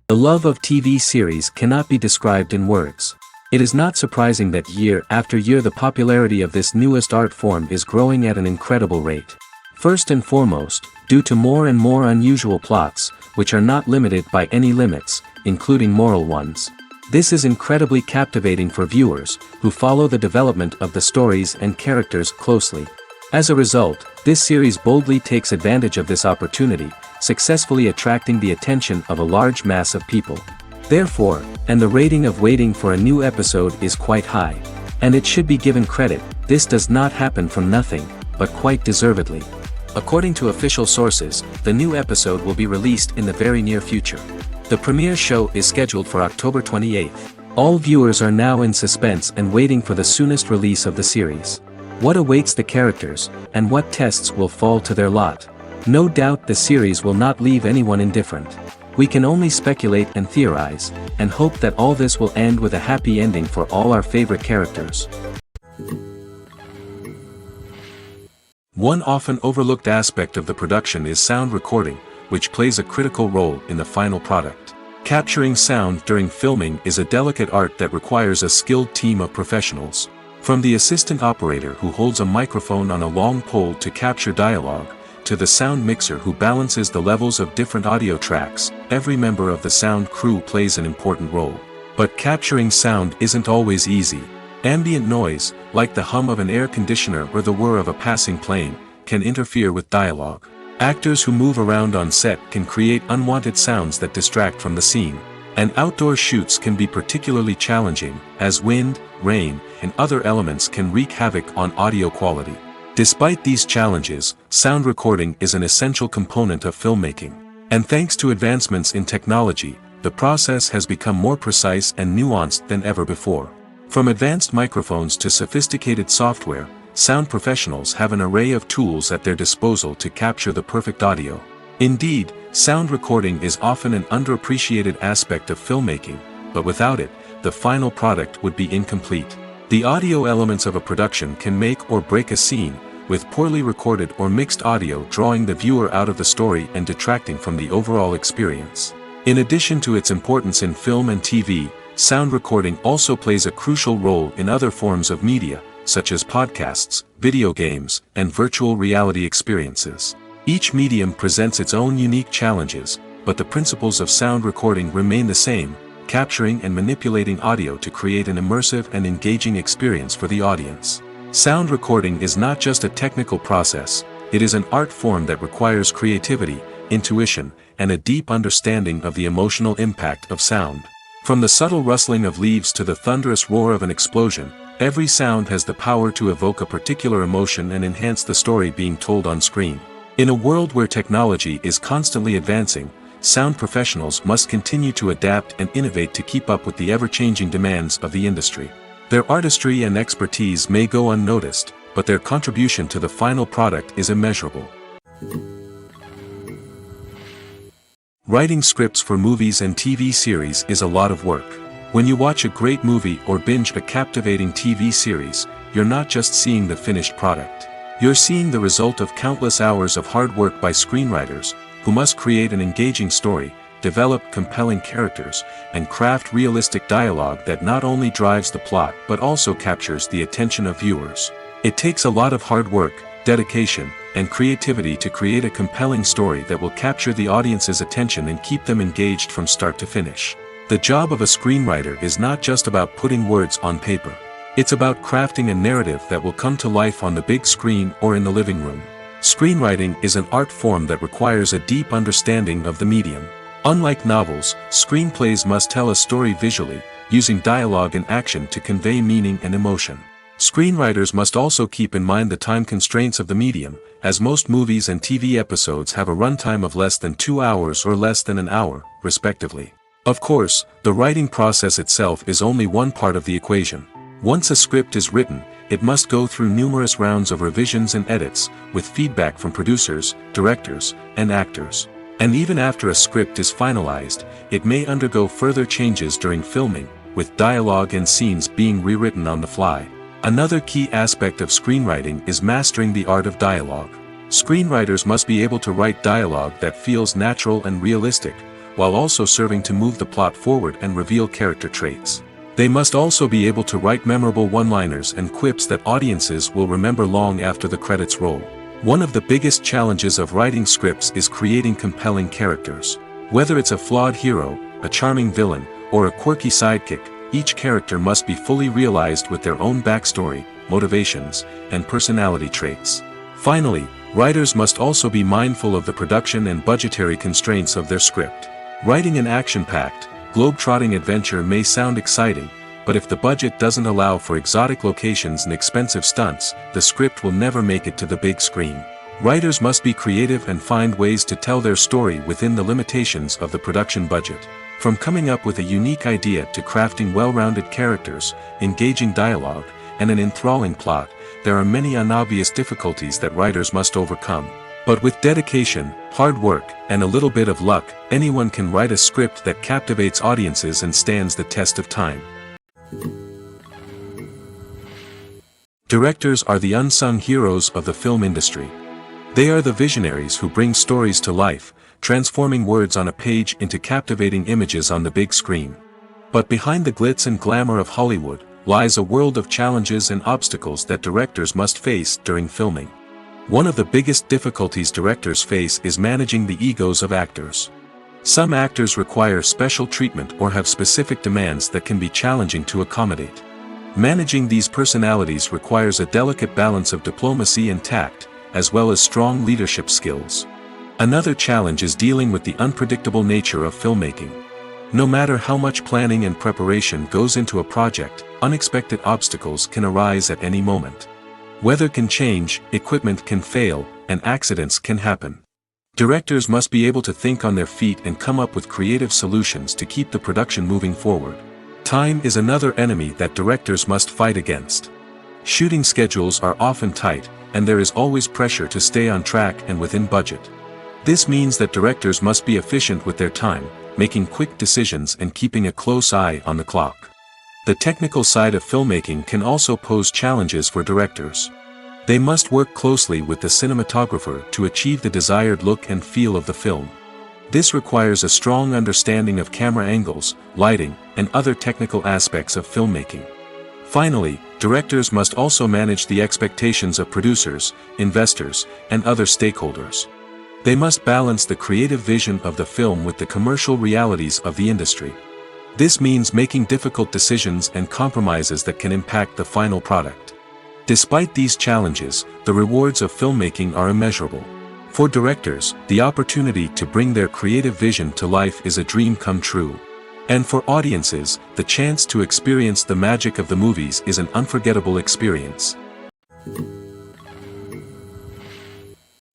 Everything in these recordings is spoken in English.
The love of TV series cannot be described in words. It is not surprising that year after year the popularity of this newest art form is growing at an incredible rate. First and foremost, due to more and more unusual plots, which are not limited by any limits, including moral ones. This is incredibly captivating for viewers, who follow the development of the stories and characters closely. As a result, this series boldly takes advantage of this opportunity, successfully attracting the attention of a large mass of people. Therefore, and the rating of waiting for a new episode is quite high. And it should be given credit, this does not happen from nothing, but quite deservedly. According to official sources, the new episode will be released in the very near future. The premiere show is scheduled for October 28th. All viewers are now in suspense and waiting for the soonest release of the series. What awaits the characters, and what tests will fall to their lot? No doubt the series will not leave anyone indifferent. We can only speculate and theorize, and hope that all this will end with a happy ending for all our favorite characters. One often overlooked aspect of the production is sound recording, which plays a critical role in the final product. Capturing sound during filming is a delicate art that requires a skilled team of professionals. From the assistant operator who holds a microphone on a long pole to capture dialogue, to the sound mixer who balances the levels of different audio tracks, every member of the sound crew plays an important role. But capturing sound isn't always easy. Ambient noise, like the hum of an air conditioner or the whir of a passing plane, can interfere with dialogue. Actors who move around on set can create unwanted sounds that distract from the scene. And outdoor shoots can be particularly challenging, as wind, rain, and other elements can wreak havoc on audio quality. Despite these challenges, sound recording is an essential component of filmmaking. And thanks to advancements in technology, the process has become more precise and nuanced than ever before. From advanced microphones to sophisticated software, sound professionals have an array of tools at their disposal to capture the perfect audio. Indeed, sound recording is often an underappreciated aspect of filmmaking, but without it, the final product would be incomplete. The audio elements of a production can make or break a scene, with poorly recorded or mixed audio drawing the viewer out of the story and detracting from the overall experience. In addition to its importance in film and TV, sound recording also plays a crucial role in other forms of media, such as podcasts, video games, and virtual reality experiences. Each medium presents its own unique challenges, but the principles of sound recording remain the same, capturing and manipulating audio to create an immersive and engaging experience for the audience. Sound recording is not just a technical process, it is an art form that requires creativity, intuition, and a deep understanding of the emotional impact of sound. From the subtle rustling of leaves to the thunderous roar of an explosion, every sound has the power to evoke a particular emotion and enhance the story being told on screen. In a world where technology is constantly advancing, sound professionals must continue to adapt and innovate to keep up with the ever-changing demands of the industry. Their artistry and expertise may go unnoticed, but their contribution to the final product is immeasurable. Writing scripts for movies and TV series is a lot of work. When you watch a great movie or binge a captivating TV series, you're not just seeing the finished product. You're seeing the result of countless hours of hard work by screenwriters, who must create an engaging story, develop compelling characters, and craft realistic dialogue that not only drives the plot but also captures the attention of viewers. It takes a lot of hard work, dedication, and creativity to create a compelling story that will capture the audience's attention and keep them engaged from start to finish. The job of a screenwriter is not just about putting words on paper. It's about crafting a narrative that will come to life on the big screen or in the living room. Screenwriting is an art form that requires a deep understanding of the medium. Unlike novels, screenplays must tell a story visually, using dialogue and action to convey meaning and emotion. Screenwriters must also keep in mind the time constraints of the medium, as most movies and TV episodes have a runtime of less than 2 hours or less than an hour, respectively. Of course, the writing process itself is only one part of the equation. Once a script is written, it must go through numerous rounds of revisions and edits, with feedback from producers, directors, and actors. And even after a script is finalized, it may undergo further changes during filming, with dialogue and scenes being rewritten on the fly. Another key aspect of screenwriting is mastering the art of dialogue. Screenwriters must be able to write dialogue that feels natural and realistic, while also serving to move the plot forward and reveal character traits. They must also be able to write memorable one-liners and quips that audiences will remember long after the credits roll. One of the biggest challenges of writing scripts is creating compelling characters. Whether it's a flawed hero, a charming villain, or a quirky sidekick, each character must be fully realized with their own backstory, motivations, and personality traits. Finally, writers must also be mindful of the production and budgetary constraints of their script. Writing an action-packed, globe-trotting adventure may sound exciting, but if the budget doesn't allow for exotic locations and expensive stunts, the script will never make it to the big screen. Writers must be creative and find ways to tell their story within the limitations of the production budget. From coming up with a unique idea to crafting well-rounded characters, engaging dialogue, and an enthralling plot, there are many unobvious difficulties that writers must overcome. But with dedication, hard work, and a little bit of luck, anyone can write a script that captivates audiences and stands the test of time. Directors are the unsung heroes of the film industry. They are the visionaries who bring stories to life, transforming words on a page into captivating images on the big screen. But behind the glitz and glamour of Hollywood, lies a world of challenges and obstacles that directors must face during filming. One of the biggest difficulties directors face is managing the egos of actors. Some actors require special treatment or have specific demands that can be challenging to accommodate. Managing these personalities requires a delicate balance of diplomacy and tact, as well as strong leadership skills. Another challenge is dealing with the unpredictable nature of filmmaking. No matter how much planning and preparation goes into a project, unexpected obstacles can arise at any moment. Weather can change, equipment can fail, and accidents can happen. Directors must be able to think on their feet and come up with creative solutions to keep the production moving forward. Time is another enemy that directors must fight against. Shooting schedules are often tight, and there is always pressure to stay on track and within budget. This means that directors must be efficient with their time, making quick decisions and keeping a close eye on the clock. The technical side of filmmaking can also pose challenges for directors. They must work closely with the cinematographer to achieve the desired look and feel of the film. This requires a strong understanding of camera angles, lighting, and other technical aspects of filmmaking. Finally, directors must also manage the expectations of producers, investors, and other stakeholders. They must balance the creative vision of the film with the commercial realities of the industry. This means making difficult decisions and compromises that can impact the final product. Despite these challenges, the rewards of filmmaking are immeasurable. For directors, the opportunity to bring their creative vision to life is a dream come true. And for audiences, the chance to experience the magic of the movies is an unforgettable experience.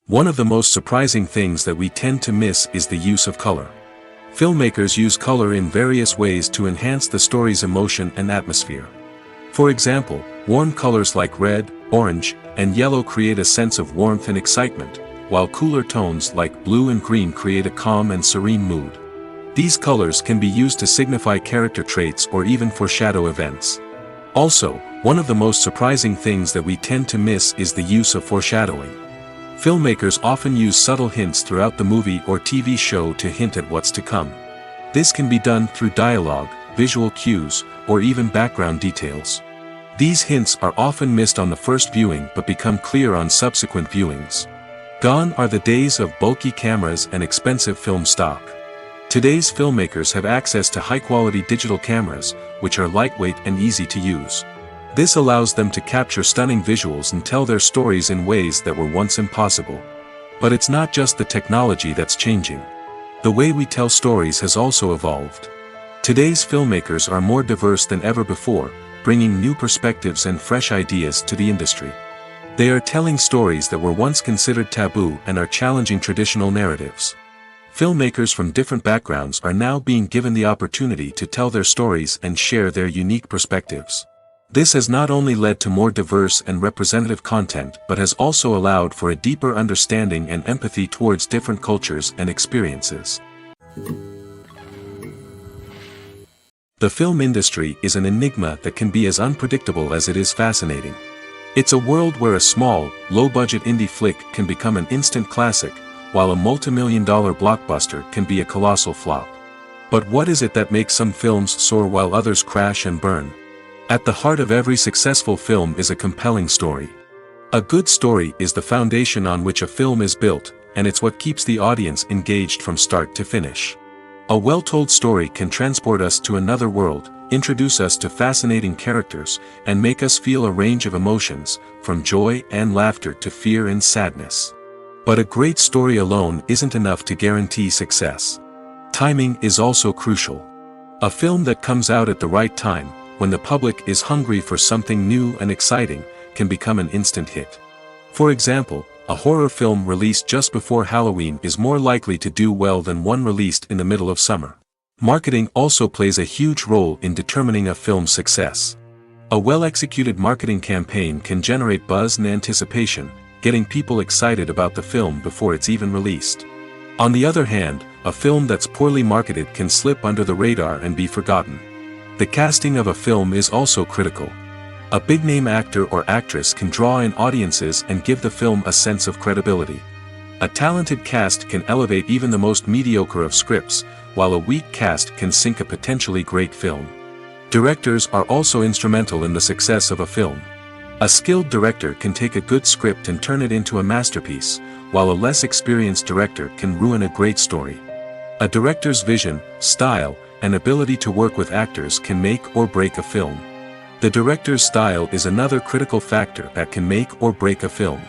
One of the most surprising things that we tend to miss is the use of color. Filmmakers use color in various ways to enhance the story's emotion and atmosphere. For example, warm colors like red, orange, and yellow create a sense of warmth and excitement, while cooler tones like blue and green create a calm and serene mood. These colors can be used to signify character traits or even foreshadow events. Also, one of the most surprising things that we tend to miss is the use of foreshadowing. Filmmakers often use subtle hints throughout the movie or TV show to hint at what's to come. This can be done through dialogue, visual cues, or even background details. These hints are often missed on the first viewing but become clear on subsequent viewings. Gone are the days of bulky cameras and expensive film stock. Today's filmmakers have access to high-quality digital cameras, which are lightweight and easy to use. This allows them to capture stunning visuals and tell their stories in ways that were once impossible. But it's not just the technology that's changing. The way we tell stories has also evolved. Today's filmmakers are more diverse than ever before, bringing new perspectives and fresh ideas to the industry. They are telling stories that were once considered taboo and are challenging traditional narratives. Filmmakers from different backgrounds are now being given the opportunity to tell their stories and share their unique perspectives. This has not only led to more diverse and representative content but has also allowed for a deeper understanding and empathy towards different cultures and experiences. The film industry is an enigma that can be as unpredictable as it is fascinating. It's a world where a small, low-budget indie flick can become an instant classic, while a multi-million-dollar blockbuster can be a colossal flop. But what is it that makes some films soar while others crash and burn? At the heart of every successful film is a compelling story. A good story is the foundation on which a film is built, and it's what keeps the audience engaged from start to finish. A well-told story can transport us to another world, introduce us to fascinating characters, and make us feel a range of emotions, from joy and laughter to fear and sadness. But a great story alone isn't enough to guarantee success. Timing is also crucial. A film that comes out at the right time, when the public is hungry for something new and exciting, can become an instant hit. For example, a horror film released just before Halloween is more likely to do well than one released in the middle of summer. Marketing also plays a huge role in determining a film's success. A well-executed marketing campaign can generate buzz and anticipation, getting people excited about the film before it's even released. On the other hand, a film that's poorly marketed can slip under the radar and be forgotten. The casting of a film is also critical. A big-name actor or actress can draw in audiences and give the film a sense of credibility. A talented cast can elevate even the most mediocre of scripts, while a weak cast can sink a potentially great film. Directors are also instrumental in the success of a film. A skilled director can take a good script and turn it into a masterpiece, while a less experienced director can ruin a great story. A director's vision, style, and ability to work with actors can make or break a film. The director's style is another critical factor that can make or break a film.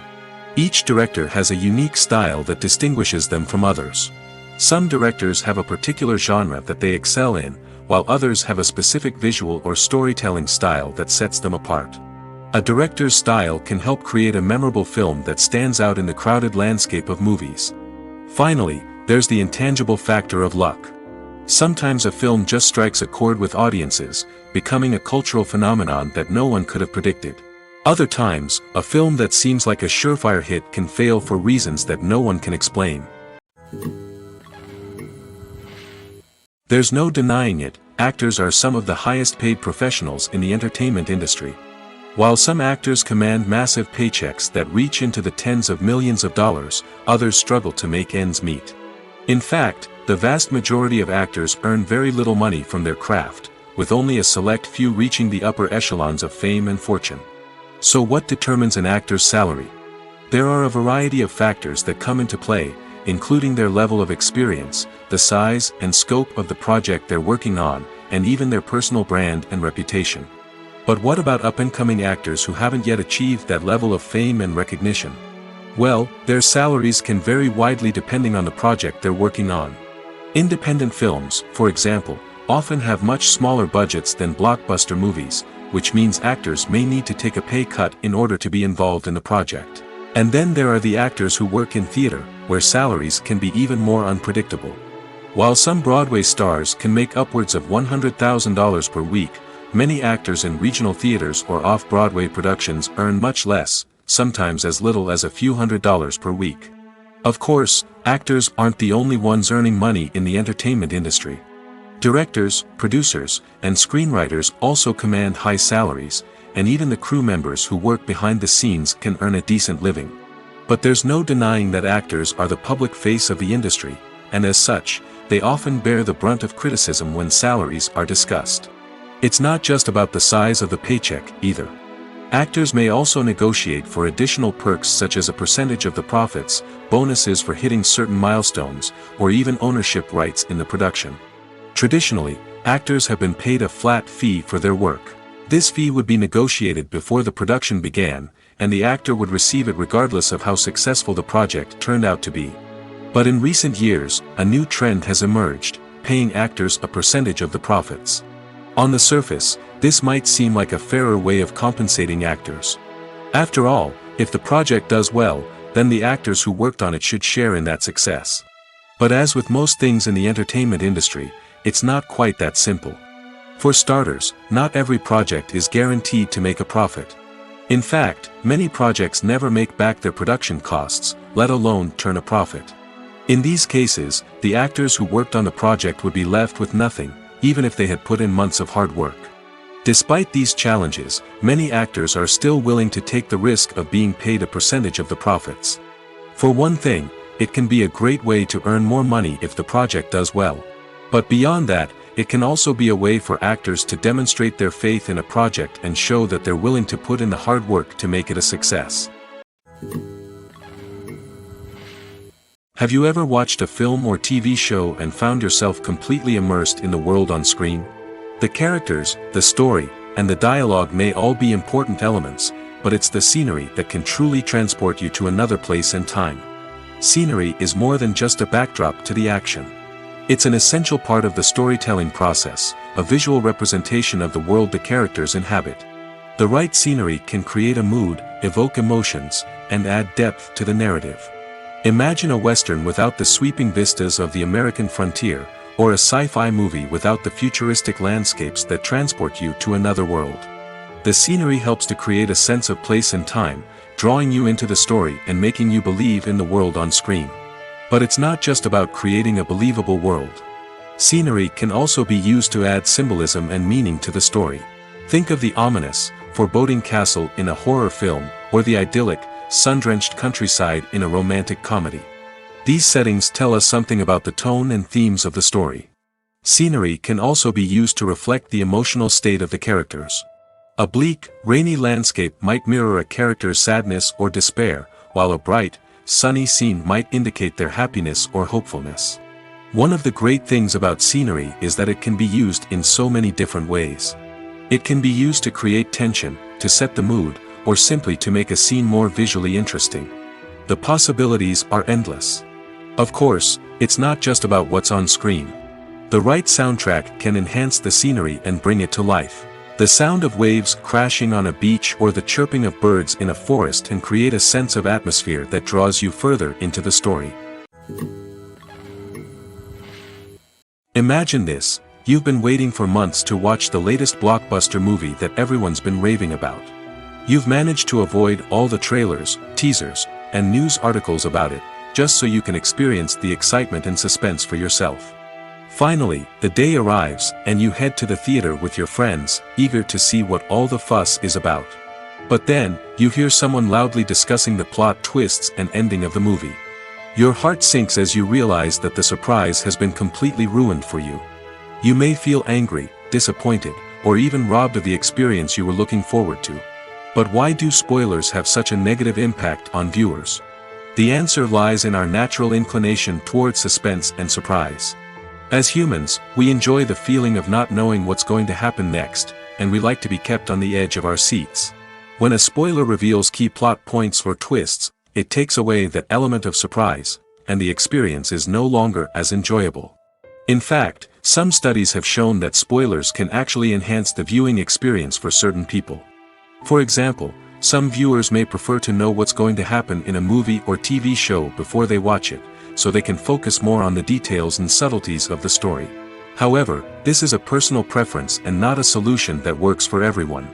Each director has a unique style that distinguishes them from others. Some directors have a particular genre that they excel in, while others have a specific visual or storytelling style that sets them apart. A director's style can help create a memorable film that stands out in the crowded landscape of movies. Finally, there's the intangible factor of luck. Sometimes a film just strikes a chord with audiences, becoming a cultural phenomenon that no one could have predicted. Other times, a film that seems like a surefire hit can fail for reasons that no one can explain. There's no denying it, actors are some of the highest paid professionals in the entertainment industry. While some actors command massive paychecks that reach into the tens of millions of dollars, others struggle to make ends meet. In fact, the vast majority of actors earn very little money from their craft, with only a select few reaching the upper echelons of fame and fortune. So what determines an actor's salary? There are a variety of factors that come into play, including their level of experience, the size and scope of the project they're working on, and even their personal brand and reputation. But what about up-and-coming actors who haven't yet achieved that level of fame and recognition? Well, their salaries can vary widely depending on the project they're working on. Independent films, for example, often have much smaller budgets than blockbuster movies, which means actors may need to take a pay cut in order to be involved in the project. And then there are the actors who work in theater, where salaries can be even more unpredictable. While some Broadway stars can make upwards of $100,000 per week, many actors in regional theaters or off-Broadway productions earn much less, sometimes as little as a few $100s per week. Of course, actors aren't the only ones earning money in the entertainment industry. Directors, producers, and screenwriters also command high salaries, and even the crew members who work behind the scenes can earn a decent living. But there's no denying that actors are the public face of the industry, and as such, they often bear the brunt of criticism when salaries are discussed. It's not just about the size of the paycheck, either. Actors may also negotiate for additional perks such as a percentage of the profits, bonuses for hitting certain milestones, or even ownership rights in the production. Traditionally, actors have been paid a flat fee for their work. This fee would be negotiated before the production began, and the actor would receive it regardless of how successful the project turned out to be. But in recent years, a new trend has emerged, paying actors a percentage of the profits. On the surface, this might seem like a fairer way of compensating actors. After all, if the project does well, then the actors who worked on it should share in that success. But as with most things in the entertainment industry, it's not quite that simple. For starters, not every project is guaranteed to make a profit. In fact, many projects never make back their production costs, let alone turn a profit. In these cases, the actors who worked on the project would be left with nothing, even if they had put in months of hard work. Despite these challenges, many actors are still willing to take the risk of being paid a percentage of the profits. For one thing, It can be a great way to earn more money if the project does well. But beyond that, it can also be a way for actors to demonstrate their faith in a project and show that they're willing to put in the hard work to make it a success. Have you ever watched a film or TV show and found yourself completely immersed in the world on screen? The characters, the story, and the dialogue may all be important elements, but it's the scenery that can truly transport you to another place and time. Scenery is more than just a backdrop to the action. It's an essential part of the storytelling process, a visual representation of the world the characters inhabit. The right scenery can create a mood, evoke emotions, and add depth to the narrative. Imagine a Western without the sweeping vistas of the American frontier, or a sci-fi movie without the futuristic landscapes that transport you to another world. The scenery helps to create a sense of place and time, drawing you into the story and making you believe in the world on screen. But it's not just about creating a believable world. Scenery can also be used to add symbolism and meaning to the story. Think of the ominous, foreboding castle in a horror film, or the idyllic, sun-drenched countryside in a romantic comedy. These settings tell us something about the tone and themes of the story. Scenery can also be used to reflect the emotional state of the characters. A bleak, rainy landscape might mirror a character's sadness or despair, while a bright, sunny scene might indicate their happiness or hopefulness. One of the great things about scenery is that it can be used in so many different ways. It can be used to create tension, to set the mood, or simply to make a scene more visually interesting. The possibilities are endless. Of course, it's not just about what's on screen. The right soundtrack can enhance the scenery and bring it to life. The sound of waves crashing on a beach or the chirping of birds in a forest can create a sense of atmosphere that draws you further into the story. Imagine this: you've been waiting for months to watch the latest blockbuster movie that everyone's been raving about. You've managed to avoid all the trailers, teasers, and news articles about it, just so you can experience the excitement and suspense for yourself. Finally, the day arrives, and you head to the theater with your friends, eager to see what all the fuss is about. But then, you hear someone loudly discussing the plot twists and ending of the movie. Your heart sinks as you realize that the surprise has been completely ruined for you. You may feel angry, disappointed, or even robbed of the experience you were looking forward to. But why do spoilers have such a negative impact on viewers? The answer lies in our natural inclination toward suspense and surprise. As humans, we enjoy the feeling of not knowing what's going to happen next, and we like to be kept on the edge of our seats. When a spoiler reveals key plot points or twists, it takes away that element of surprise, and the experience is no longer as enjoyable. In fact, some studies have shown that spoilers can actually enhance the viewing experience for certain people. For example, some viewers may prefer to know what's going to happen in a movie or TV show before they watch it, so they can focus more on the details and subtleties of the story. However, this is a personal preference and not a solution that works for everyone.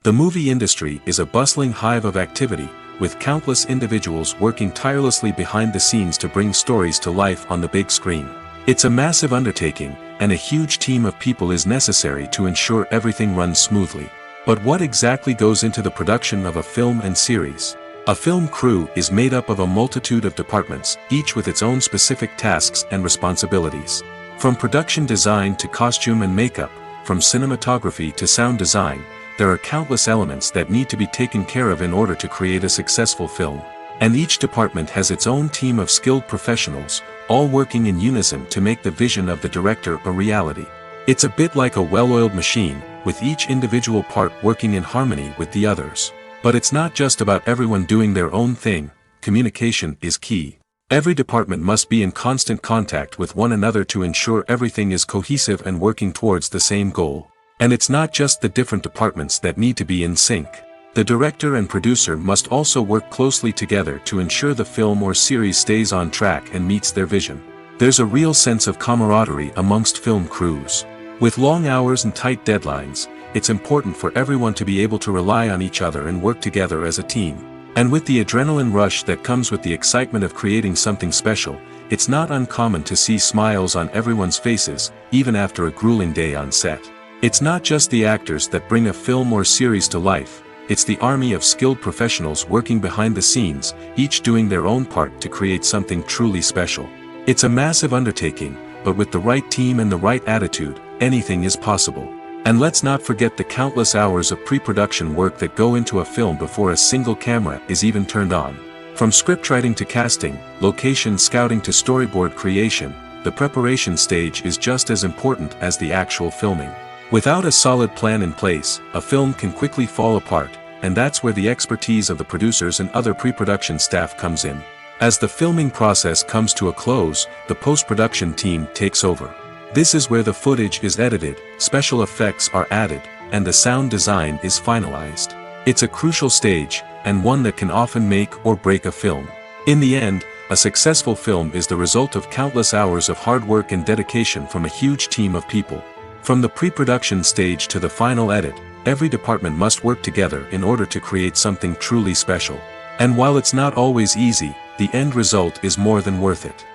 The movie industry is a bustling hive of activity, with countless individuals working tirelessly behind the scenes to bring stories to life on the big screen. It's a massive undertaking, and a huge team of people is necessary to ensure everything runs smoothly. But what exactly goes into the production of a film and series? A film crew is made up of a multitude of departments, each with its own specific tasks and responsibilities. From production design to costume and makeup, from cinematography to sound design, there are countless elements that need to be taken care of in order to create a successful film. And each department has its own team of skilled professionals, all working in unison to make the vision of the director a reality. It's a bit like a well-oiled machine, with each individual part working in harmony with the others. But it's not just about everyone doing their own thing. Communication is key. Every department must be in constant contact with one another to ensure everything is cohesive and working towards the same goal. And it's not just the different departments that need to be in sync. The director and producer must also work closely together to ensure the film or series stays on track and meets their vision. There's a real sense of camaraderie amongst film crews. With long hours and tight deadlines, it's important for everyone to be able to rely on each other and work together as a team. And with the adrenaline rush that comes with the excitement of creating something special, it's not uncommon to see smiles on everyone's faces, even after a grueling day on set. It's not just the actors that bring a film or series to life. it's the army of skilled professionals working behind the scenes, each doing their own part to create something truly special. It's a massive undertaking, but with the right team and the right attitude, anything is possible. And let's not forget the countless hours of pre-production work that go into a film before a single camera is even turned on. From scriptwriting to casting, location scouting to storyboard creation, the preparation stage is just as important as the actual filming. Without a solid plan in place, a film can quickly fall apart, and that's where the expertise of the producers and other pre-production staff comes in. As the filming process comes to a close, the post-production team takes over. This is where the footage is edited, special effects are added, and the sound design is finalized. It's a crucial stage, and one that can often make or break a film. In the end, a successful film is the result of countless hours of hard work and dedication from a huge team of people. From the pre-production stage to the final edit, every department must work together in order to create something truly special. And while it's not always easy, the end result is more than worth it.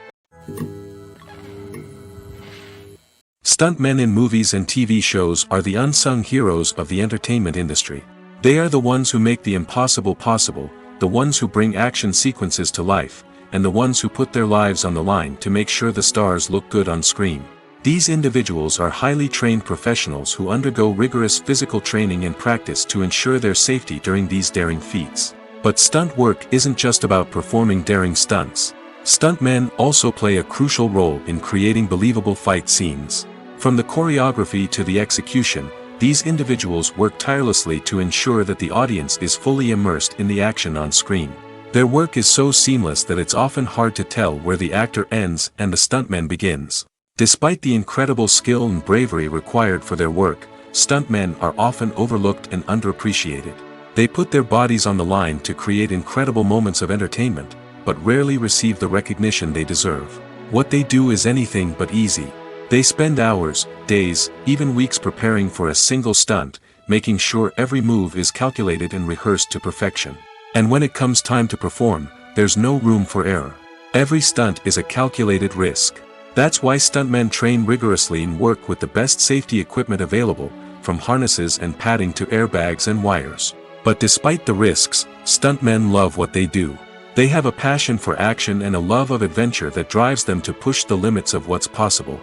Stuntmen in movies and TV shows are the unsung heroes of the entertainment industry. They are the ones who make the impossible possible, the ones who bring action sequences to life, and the ones who put their lives on the line to make sure the stars look good on screen. These individuals are highly trained professionals who undergo rigorous physical training and practice to ensure their safety during these daring feats. But stunt work isn't just about performing daring stunts. Stuntmen also play a crucial role in creating believable fight scenes. From the choreography to the execution, these individuals work tirelessly to ensure that the audience is fully immersed in the action on screen. Their work is so seamless that it's often hard to tell where the actor ends and the stuntman begins. Despite the incredible skill and bravery required for their work, stuntmen are often overlooked and underappreciated. They put their bodies on the line to create incredible moments of entertainment, but rarely receive the recognition they deserve. What they do is anything but easy. They spend hours, days, even weeks preparing for a single stunt, making sure every move is calculated and rehearsed to perfection. And when it comes time to perform, there's no room for error. Every stunt is a calculated risk. That's why stuntmen train rigorously and work with the best safety equipment available, from harnesses and padding to airbags and wires. But despite the risks, stuntmen love what they do. They have a passion for action and a love of adventure that drives them to push the limits of what's possible.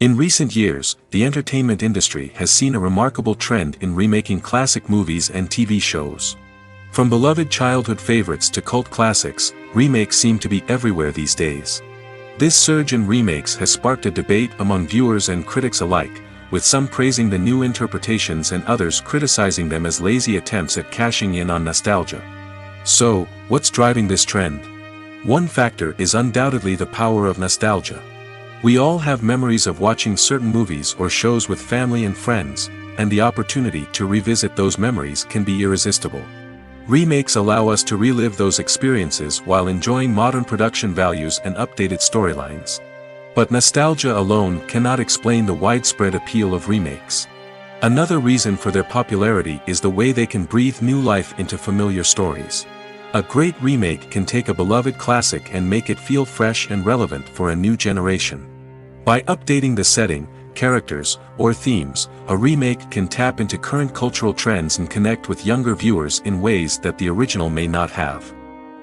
In recent years, the entertainment industry has seen a remarkable trend in remaking classic movies and TV shows. From beloved childhood favorites to cult classics, remakes seem to be everywhere these days. This surge in remakes has sparked a debate among viewers and critics alike, with some praising the new interpretations and others criticizing them as lazy attempts at cashing in on nostalgia. So, what's driving this trend? One factor is undoubtedly the power of nostalgia. We all have memories of watching certain movies or shows with family and friends, and the opportunity to revisit those memories can be irresistible. Remakes allow us to relive those experiences while enjoying modern production values and updated storylines. But nostalgia alone cannot explain the widespread appeal of remakes. Another reason for their popularity is the way they can breathe new life into familiar stories. A great remake can take a beloved classic and make it feel fresh and relevant for a new generation. By updating the setting, characters, or themes, a remake can tap into current cultural trends and connect with younger viewers in ways that the original may not have.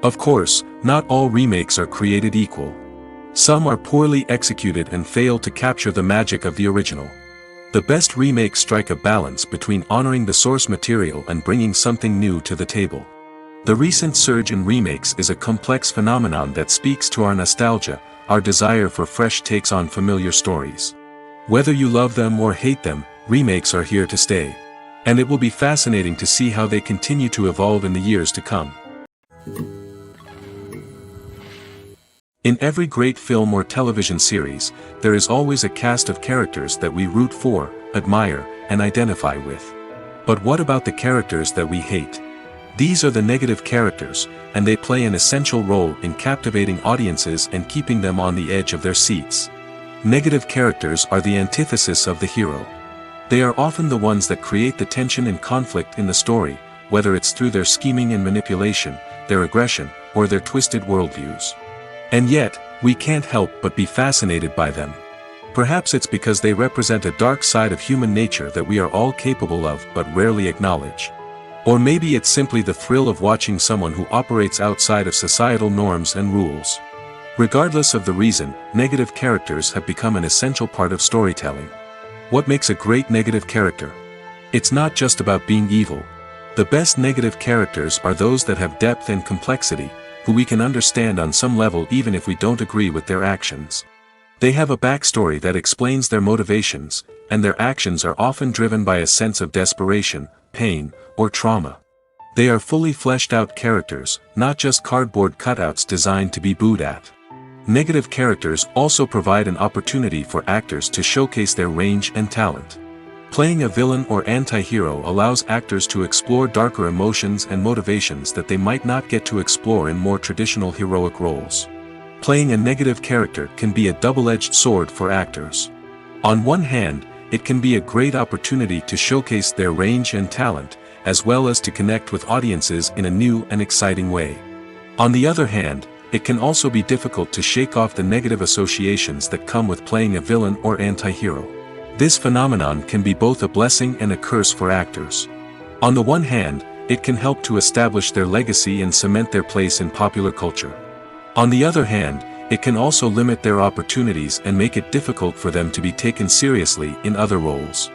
Of course, not all remakes are created equal. Some are poorly executed and fail to capture the magic of the original. The best remakes strike a balance between honoring the source material and bringing something new to the table. The recent surge in remakes is a complex phenomenon that speaks to our nostalgia, our desire for fresh takes on familiar stories. Whether you love them or hate them, remakes are here to stay. And it will be fascinating to see how they continue to evolve in the years to come. In every great film or television series, there is always a cast of characters that we root for, admire, and identify with. But what about the characters that we hate? These are the negative characters, and they play an essential role in captivating audiences and keeping them on the edge of their seats. Negative characters are the antithesis of the hero. They are often the ones that create the tension and conflict in the story, whether it's through their scheming and manipulation, their aggression, or their twisted worldviews. And yet, we can't help but be fascinated by them. Perhaps it's because they represent a dark side of human nature that we are all capable of but rarely acknowledge. Or maybe it's simply the thrill of watching someone who operates outside of societal norms and rules. Regardless of the reason, negative characters have become an essential part of storytelling. What makes a great negative character? It's not just about being evil. The best negative characters are those that have depth and complexity, who we can understand on some level even if we don't agree with their actions. They have a backstory that explains their motivations, and their actions are often driven by a sense of desperation, pain, or trauma. They are fully fleshed out characters, not just cardboard cutouts designed to be booed at. Negative characters also provide an opportunity for actors to showcase their range and talent. Playing a villain or anti-hero allows actors to explore darker emotions and motivations that they might not get to explore in more traditional heroic roles. Playing a negative character can be a double-edged sword for actors. On one hand, it can be a great opportunity to showcase their range and talent, as well as to connect with audiences in a new and exciting way. On the other hand, it can also be difficult to shake off the negative associations that come with playing a villain or anti-hero. This phenomenon can be both a blessing and a curse for actors. On the one hand, it can help to establish their legacy and cement their place in popular culture. On the other hand, it can also limit their opportunities and make it difficult for them to be taken seriously in other roles.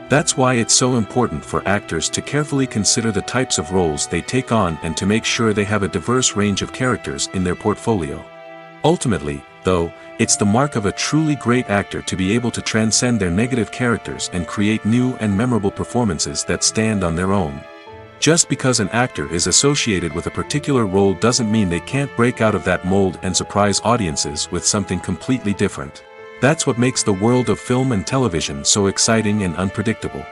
That's why it's so important for actors to carefully consider the types of roles they take on and to make sure they have a diverse range of characters in their portfolio. Ultimately, though, it's the mark of a truly great actor to be able to transcend their negative characters and create new and memorable performances that stand on their own. Just because an actor is associated with a particular role doesn't mean they can't break out of that mold and surprise audiences with something completely different. That's what makes the world of film and television so exciting and unpredictable.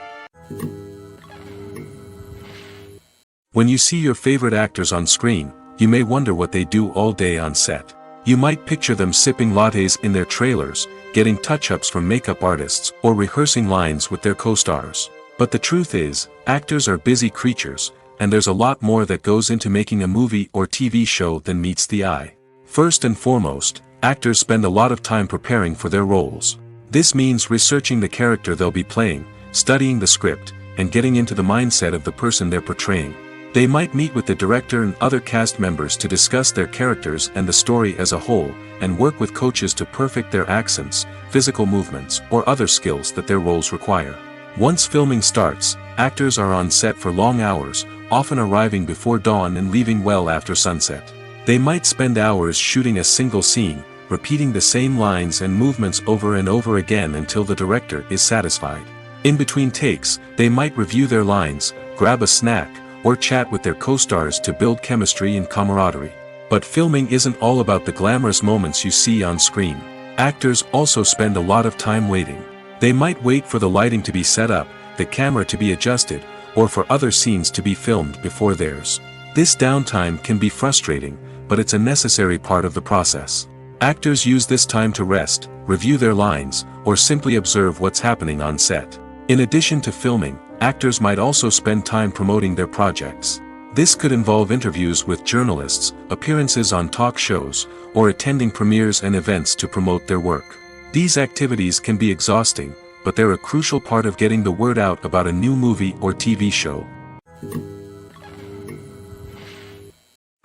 When you see your favorite actors on screen, you may wonder what they do all day on set. You might picture them sipping lattes in their trailers, getting touch-ups from makeup artists, or rehearsing lines with their co-stars. But the truth is, actors are busy creatures, and there's a lot more that goes into making a movie or TV show than meets the eye. First and foremost, actors spend a lot of time preparing for their roles. This means researching the character they'll be playing, studying the script, and getting into the mindset of the person they're portraying. They might meet with the director and other cast members to discuss their characters and the story as a whole, and work with coaches to perfect their accents, physical movements, or other skills that their roles require. Once filming starts, actors are on set for long hours, often arriving before dawn and leaving well after sunset. They might spend hours shooting a single scene, repeating the same lines and movements over and over again until the director is satisfied. In between takes, they might review their lines, grab a snack, or chat with their co-stars to build chemistry and camaraderie. But filming isn't all about the glamorous moments you see on screen. Actors also spend a lot of time waiting. They might wait for the lighting to be set up, the camera to be adjusted, or for other scenes to be filmed before theirs. This downtime can be frustrating, but it's a necessary part of the process. Actors use this time to rest, review their lines, or simply observe what's happening on set. In addition to filming, actors might also spend time promoting their projects. This could involve interviews with journalists, appearances on talk shows, or attending premieres and events to promote their work. These activities can be exhausting, but they're a crucial part of getting the word out about a new movie or TV show.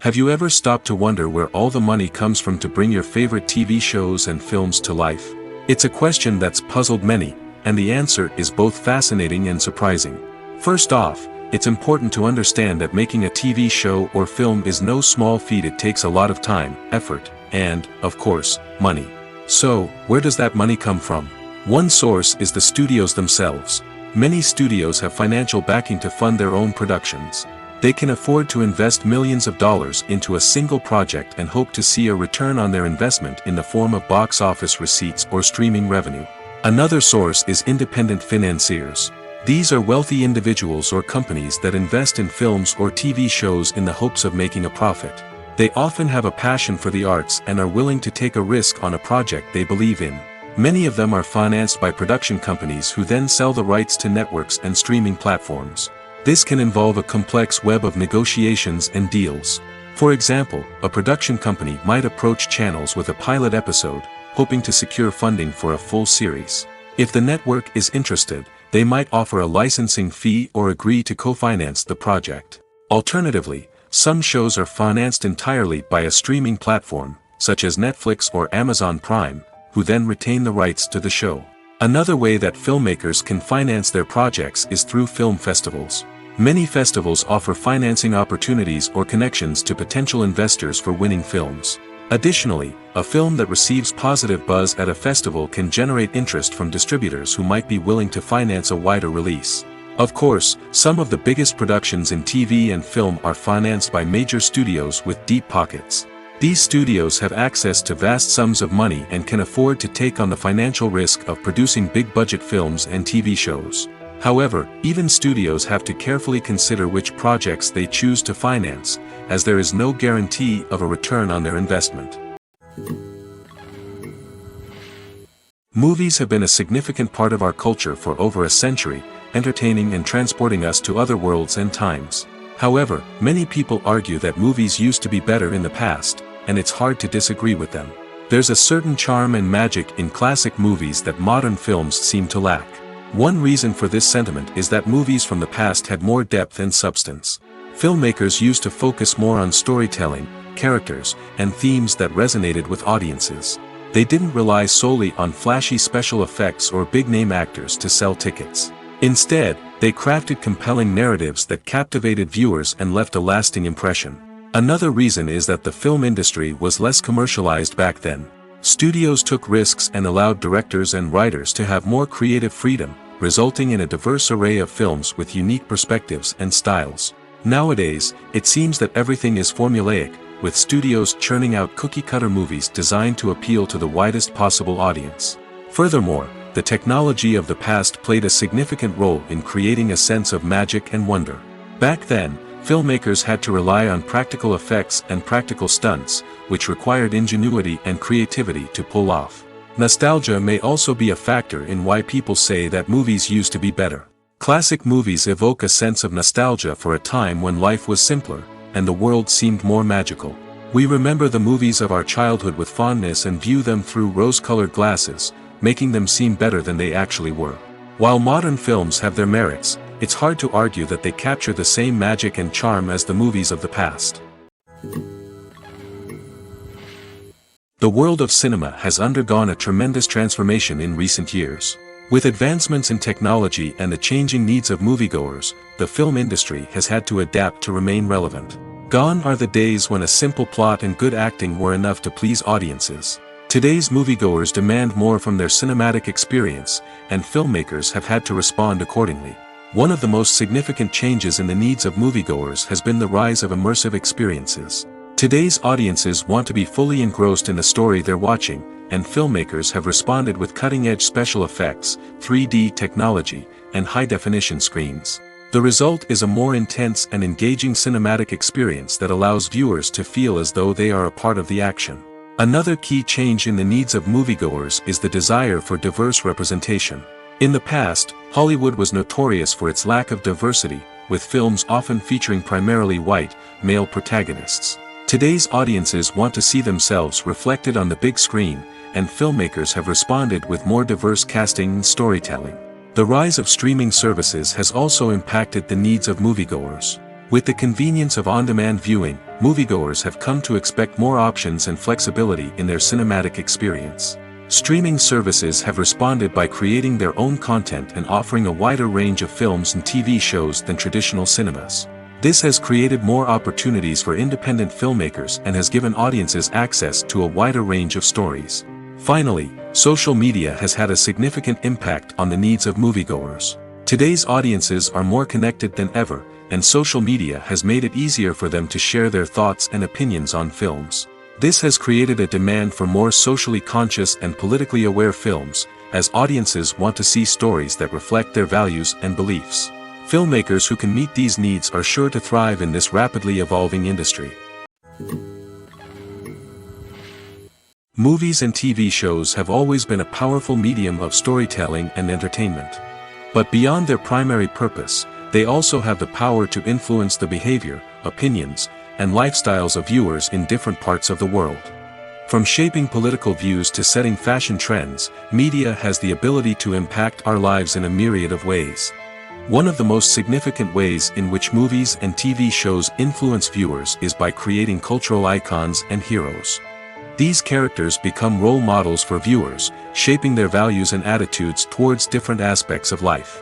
Have you ever stopped to wonder where all the money comes from to bring your favorite TV shows and films to life? It's a question that's puzzled many, and the answer is both fascinating and surprising. First off, it's important to understand that making a TV show or film is no small feat. It takes a lot of time, effort, and, of course, money. So, where does that money come from? One source is the studios themselves. Many studios have financial backing to fund their own productions. They can afford to invest millions of dollars into a single project and hope to see a return on their investment in the form of box office receipts or streaming revenue. Another source is independent financiers. These are wealthy individuals or companies that invest in films or TV shows in the hopes of making a profit. They often have a passion for the arts and are willing to take a risk on a project they believe in. Many of them are financed by production companies who then sell the rights to networks and streaming platforms. This can involve a complex web of negotiations and deals. For example, a production company might approach channels with a pilot episode, hoping to secure funding for a full series. If the network is interested, they might offer a licensing fee or agree to co-finance the project. Alternatively, some shows are financed entirely by a streaming platform, such as Netflix or Amazon Prime, who then retain the rights to the show. Another way that filmmakers can finance their projects is through film festivals. Many festivals offer financing opportunities or connections to potential investors for winning films. Additionally, a film that receives positive buzz at a festival can generate interest from distributors who might be willing to finance a wider release. Of course, some of the biggest productions in TV and film are financed by major studios with deep pockets. These studios have access to vast sums of money and can afford to take on the financial risk of producing big-budget films and TV shows. However, even studios have to carefully consider which projects they choose to finance, as there is no guarantee of a return on their investment. Movies have been a significant part of our culture for over a century, entertaining and transporting us to other worlds and times. However, many people argue that movies used to be better in the past, and it's hard to disagree with them. There's a certain charm and magic in classic movies that modern films seem to lack. One reason for this sentiment is that movies from the past had more depth and substance. Filmmakers used to focus more on storytelling, characters, and themes that resonated with audiences. They didn't rely solely on flashy special effects or big-name actors to sell tickets. Instead, they crafted compelling narratives that captivated viewers and left a lasting impression. Another reason is that the film industry was less commercialized back then. Studios took risks and allowed directors and writers to have more creative freedom, resulting in a diverse array of films with unique perspectives and styles. Nowadays, it seems that everything is formulaic, with studios churning out cookie-cutter movies designed to appeal to the widest possible audience. Furthermore, the technology of the past played a significant role in creating a sense of magic and wonder. Back then, filmmakers had to rely on practical effects and practical stunts, which required ingenuity and creativity to pull off. Nostalgia may also be a factor in why people say that movies used to be better. Classic movies evoke a sense of nostalgia for a time when life was simpler, and the world seemed more magical. We remember the movies of our childhood with fondness and view them through rose-colored glasses, making them seem better than they actually were. While modern films have their merits, it's hard to argue that they capture the same magic and charm as the movies of the past. The world of cinema has undergone a tremendous transformation in recent years. With advancements in technology and the changing needs of moviegoers, the film industry has had to adapt to remain relevant. Gone are the days when a simple plot and good acting were enough to please audiences. Today's moviegoers demand more from their cinematic experience, and filmmakers have had to respond accordingly. One of the most significant changes in the needs of moviegoers has been the rise of immersive experiences. Today's audiences want to be fully engrossed in the story they're watching, and filmmakers have responded with cutting-edge special effects, 3D technology, and high-definition screens. The result is a more intense and engaging cinematic experience that allows viewers to feel as though they are a part of the action. Another key change in the needs of moviegoers is the desire for diverse representation. In the past, Hollywood was notorious for its lack of diversity, with films often featuring primarily white, male protagonists. Today's audiences want to see themselves reflected on the big screen, and filmmakers have responded with more diverse casting and storytelling. The rise of streaming services has also impacted the needs of moviegoers. With the convenience of on-demand viewing, moviegoers have come to expect more options and flexibility in their cinematic experience. Streaming services have responded by creating their own content and offering a wider range of films and TV shows than traditional cinemas. This has created more opportunities for independent filmmakers and has given audiences access to a wider range of stories. Finally, social media has had a significant impact on the needs of moviegoers. Today's audiences are more connected than ever, and social media has made it easier for them to share their thoughts and opinions on films. This has created a demand for more socially conscious and politically aware films, as audiences want to see stories that reflect their values and beliefs. Filmmakers who can meet these needs are sure to thrive in this rapidly evolving industry. Movies and TV shows have always been a powerful medium of storytelling and entertainment. But beyond their primary purpose, they also have the power to influence the behavior, opinions, and lifestyles of viewers in different parts of the world. From shaping political views to setting fashion trends, media has the ability to impact our lives in a myriad of ways. One of the most significant ways in which movies and TV shows influence viewers is by creating cultural icons and heroes. These characters become role models for viewers, shaping their values and attitudes towards different aspects of life.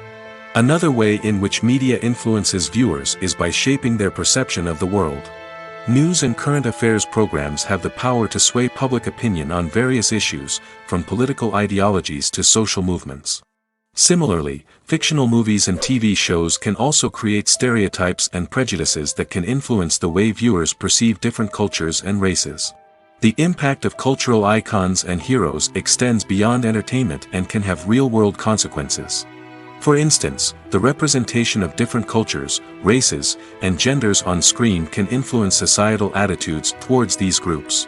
Another way in which media influences viewers is by shaping their perception of the world. News and current affairs programs have the power to sway public opinion on various issues, from political ideologies to social movements. Similarly, fictional movies and TV shows can also create stereotypes and prejudices that can influence the way viewers perceive different cultures and races. The impact of cultural icons and heroes extends beyond entertainment and can have real-world consequences. For instance, the representation of different cultures, races, and genders on screen can influence societal attitudes towards these groups.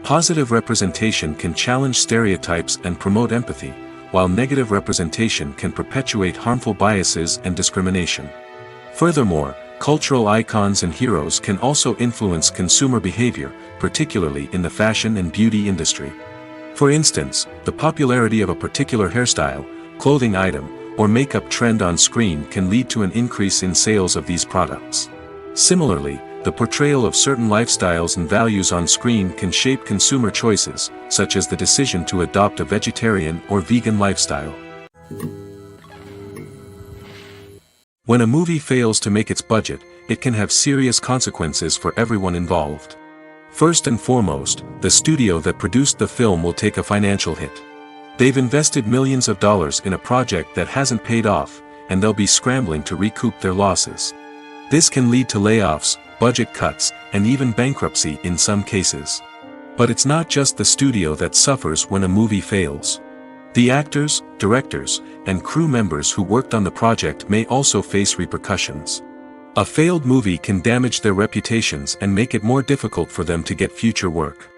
Positive representation can challenge stereotypes and promote empathy, while negative representation can perpetuate harmful biases and discrimination. Furthermore, cultural icons and heroes can also influence consumer behavior, particularly in the fashion and beauty industry. For instance, the popularity of a particular hairstyle, clothing item, or makeup trend on screen can lead to an increase in sales of these products. Similarly, the portrayal of certain lifestyles and values on screen can shape consumer choices, such as the decision to adopt a vegetarian or vegan lifestyle. When a movie fails to make its budget, it can have serious consequences for everyone involved. First and foremost, the studio that produced the film will take a financial hit. They've invested millions of dollars in a project that hasn't paid off, and they'll be scrambling to recoup their losses. This can lead to layoffs, budget cuts, and even bankruptcy in some cases. But it's not just the studio that suffers when a movie fails. The actors, directors, and crew members who worked on the project may also face repercussions. A failed movie can damage their reputations and make it more difficult for them to get future work.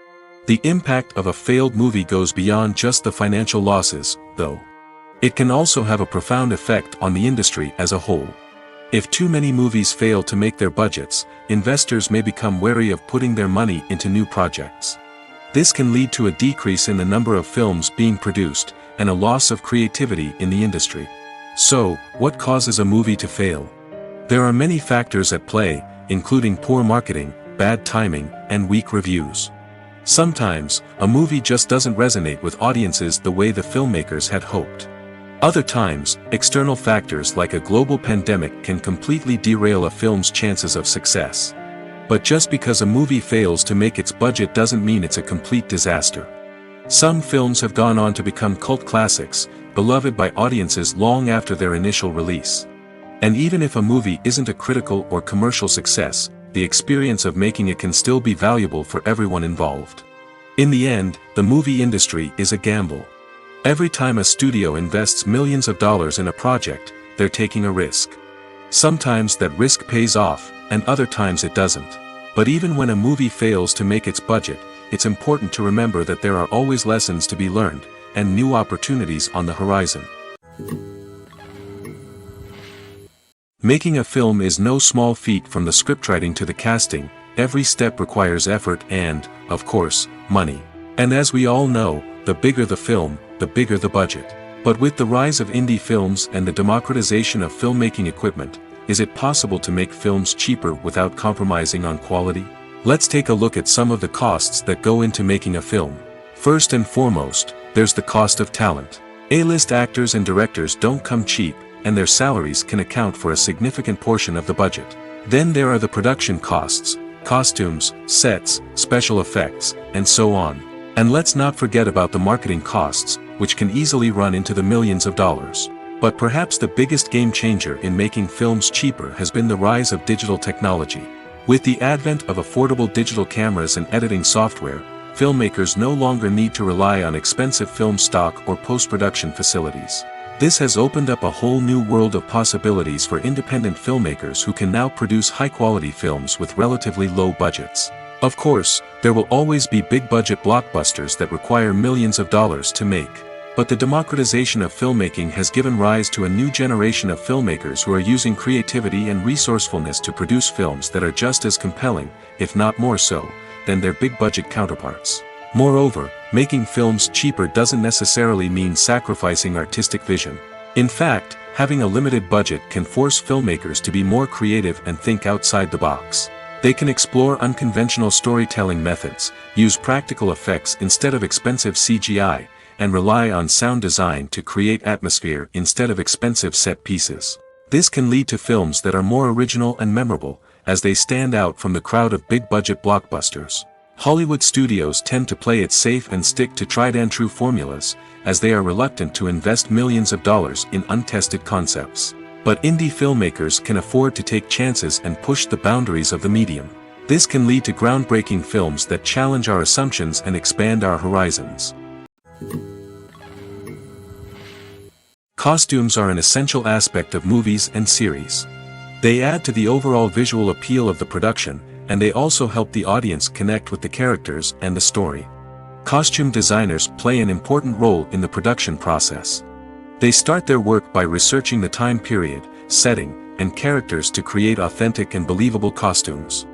The impact of a failed movie goes beyond just the financial losses, though. It can also have a profound effect on the industry as a whole. If too many movies fail to make their budgets, investors may become wary of putting their money into new projects. This can lead to a decrease in the number of films being produced, and a loss of creativity in the industry. So, what causes a movie to fail? There are many factors at play, including poor marketing, bad timing, and weak reviews. Sometimes, a movie just doesn't resonate with audiences the way the filmmakers had hoped. Other times, external factors like a global pandemic can completely derail a film's chances of success. But just because a movie fails to make its budget doesn't mean it's a complete disaster. Some films have gone on to become cult classics, beloved by audiences long after their initial release. And even if a movie isn't a critical or commercial success, the experience of making it can still be valuable for everyone involved. In the end, the movie industry is a gamble. Every time a studio invests millions of dollars in a project, they're taking a risk. Sometimes that risk pays off, and other times it doesn't. But even when a movie fails to make its budget, it's important to remember that there are always lessons to be learned, and new opportunities on the horizon. Making a film is no small feat. From the scriptwriting to the casting, every step requires effort and, of course, money. And as we all know, the bigger the film, the bigger the budget. But with the rise of indie films and the democratization of filmmaking equipment, is it possible to make films cheaper without compromising on quality? Let's take a look at some of the costs that go into making a film. First and foremost, there's the cost of talent. A-list actors and directors don't come cheap, and their salaries can account for a significant portion of the budget. Then there are the production costs, costumes, sets, special effects, and so on. And let's not forget about the marketing costs, which can easily run into the millions of dollars. But perhaps the biggest game changer in making films cheaper has been the rise of digital technology. With the advent of affordable digital cameras and editing software, filmmakers no longer need to rely on expensive film stock or post-production facilities. This has opened up a whole new world of possibilities for independent filmmakers who can now produce high-quality films with relatively low budgets. Of course, there will always be big-budget blockbusters that require millions of dollars to make. But the democratization of filmmaking has given rise to a new generation of filmmakers who are using creativity and resourcefulness to produce films that are just as compelling, if not more so, than their big-budget counterparts. Moreover, making films cheaper doesn't necessarily mean sacrificing artistic vision. In fact, having a limited budget can force filmmakers to be more creative and think outside the box. They can explore unconventional storytelling methods, use practical effects instead of expensive CGI, and rely on sound design to create atmosphere instead of expensive set pieces. This can lead to films that are more original and memorable, as they stand out from the crowd of big-budget blockbusters. Hollywood studios tend to play it safe and stick to tried-and-true formulas, as they are reluctant to invest millions of dollars in untested concepts. But indie filmmakers can afford to take chances and push the boundaries of the medium. This can lead to groundbreaking films that challenge our assumptions and expand our horizons. Costumes are an essential aspect of movies and series. They add to the overall visual appeal of the production, and they also help the audience connect with the characters and the story. Costume designers play an important role in the production process. They start their work by researching the time period, setting, and characters to create authentic and believable costumes.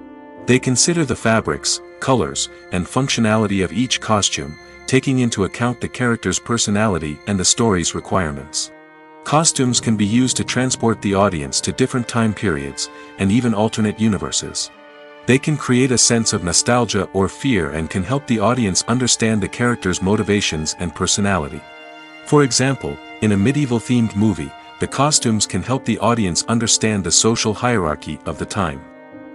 They consider the fabrics, colors, and functionality of each costume, taking into account the character's personality and the story's requirements. Costumes can be used to transport the audience to different time periods, and even alternate universes. They can create a sense of nostalgia or fear and can help the audience understand the character's motivations and personality. For example, in a medieval-themed movie, the costumes can help the audience understand the social hierarchy of the time.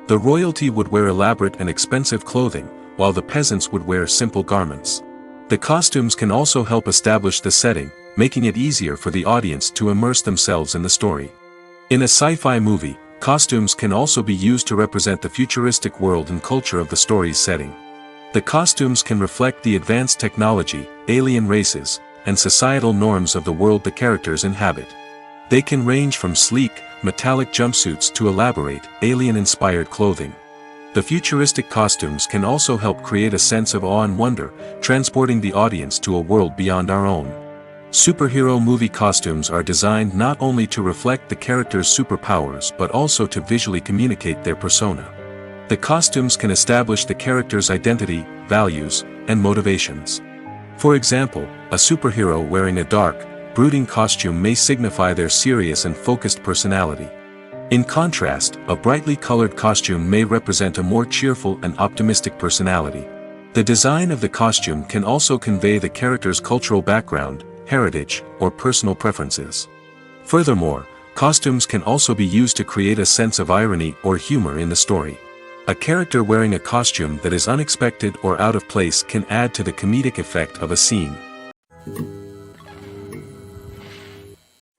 The royalty would wear elaborate and expensive clothing, while the peasants would wear simple garments. The costumes can also help establish the setting, making it easier for the audience to immerse themselves in the story. In a sci-fi movie, costumes can also be used to represent the futuristic world and culture of the story's setting. The costumes can reflect the advanced technology, alien races, and societal norms of the world the characters inhabit. They can range from sleek, metallic jumpsuits to elaborate, alien-inspired clothing. The futuristic costumes can also help create a sense of awe and wonder, transporting the audience to a world beyond our own. Superhero movie costumes are designed not only to reflect the character's superpowers but also to visually communicate their persona. The costumes can establish the character's identity, values, and motivations. For example, a superhero wearing a dark, brooding costume may signify their serious and focused personality. In contrast, a brightly colored costume may represent a more cheerful and optimistic personality. The design of the costume can also convey the character's cultural background, heritage, or personal preferences. Furthermore, costumes can also be used to create a sense of irony or humor in the story. A character wearing a costume that is unexpected or out of place can add to the comedic effect of a scene.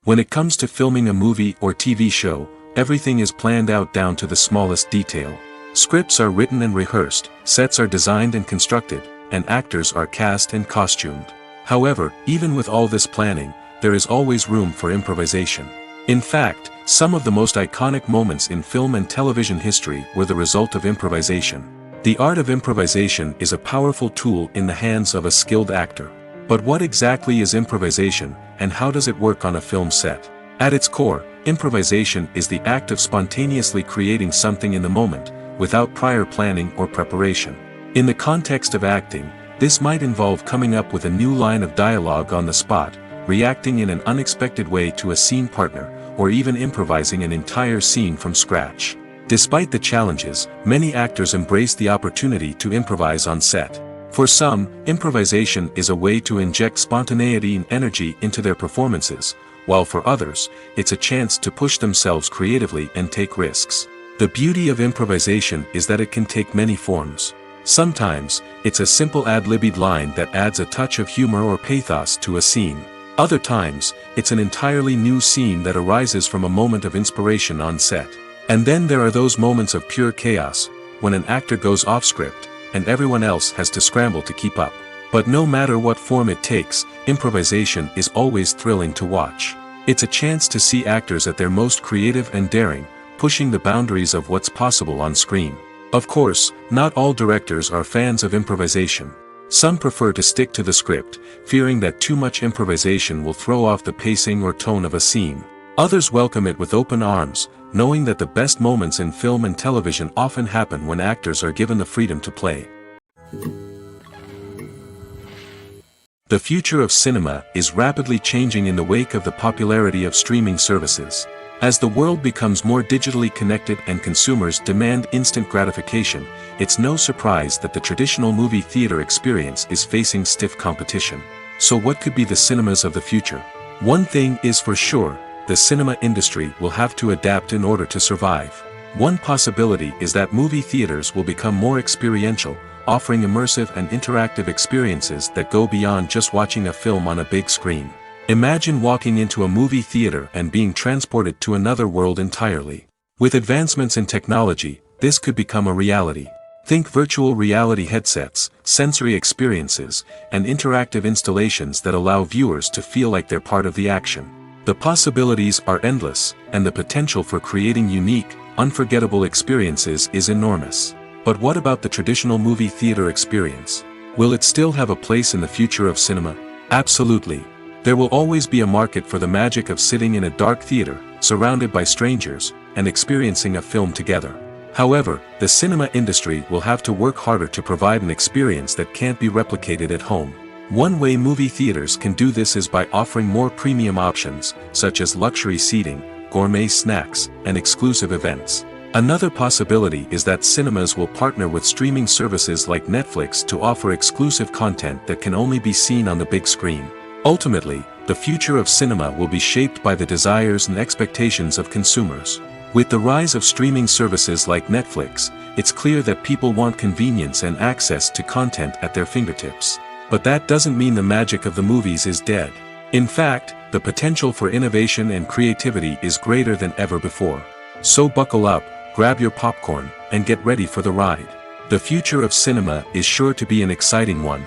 When it comes to filming a movie or TV show, everything is planned out down to the smallest detail. Scripts are written and rehearsed, sets are designed and constructed, and actors are cast and costumed. However, even with all this planning, there is always room for improvisation. In fact, some of the most iconic moments in film and television history were the result of improvisation. The art of improvisation is a powerful tool in the hands of a skilled actor. But what exactly is improvisation, and how does it work on a film set? At its core, improvisation is the act of spontaneously creating something in the moment, without prior planning or preparation. In the context of acting, this might involve coming up with a new line of dialogue on the spot, reacting in an unexpected way to a scene partner, or even improvising an entire scene from scratch. Despite the challenges, many actors embrace the opportunity to improvise on set. For some, improvisation is a way to inject spontaneity and energy into their performances, while for others, it's a chance to push themselves creatively and take risks. The beauty of improvisation is that it can take many forms. Sometimes, it's a simple ad-libbed line that adds a touch of humor or pathos to a scene. Other times, it's an entirely new scene that arises from a moment of inspiration on set. And then there are those moments of pure chaos, when an actor goes off script, and everyone else has to scramble to keep up. But no matter what form it takes, improvisation is always thrilling to watch. It's a chance to see actors at their most creative and daring, pushing the boundaries of what's possible on screen. Of course, not all directors are fans of improvisation. Some prefer to stick to the script, fearing that too much improvisation will throw off the pacing or tone of a scene. Others welcome it with open arms, knowing that the best moments in film and television often happen when actors are given the freedom to play. The future of cinema is rapidly changing in the wake of the popularity of streaming services. As the world becomes more digitally connected and consumers demand instant gratification, it's no surprise that the traditional movie theater experience is facing stiff competition. So what could be the cinemas of the future? One thing is for sure, the cinema industry will have to adapt in order to survive. One possibility is that movie theaters will become more experiential, offering immersive and interactive experiences that go beyond just watching a film on a big screen. Imagine walking into a movie theater and being transported to another world entirely. With advancements in technology, this could become a reality. Think virtual reality headsets, sensory experiences, and interactive installations that allow viewers to feel like they're part of the action. The possibilities are endless, and the potential for creating unique, unforgettable experiences is enormous. But what about the traditional movie theater experience? Will it still have a place in the future of cinema? Absolutely. There will always be a market for the magic of sitting in a dark theater, surrounded by strangers, and experiencing a film together. However, the cinema industry will have to work harder to provide an experience that can't be replicated at home. One way movie theaters can do this is by offering more premium options, such as luxury seating, gourmet snacks, and exclusive events. Another possibility is that cinemas will partner with streaming services like Netflix to offer exclusive content that can only be seen on the big screen. Ultimately, the future of cinema will be shaped by the desires and expectations of consumers. With the rise of streaming services like Netflix, it's clear that people want convenience and access to content at their fingertips. But that doesn't mean the magic of the movies is dead. In fact, the potential for innovation and creativity is greater than ever before. So buckle up, grab your popcorn, and get ready for the ride. The future of cinema is sure to be an exciting one.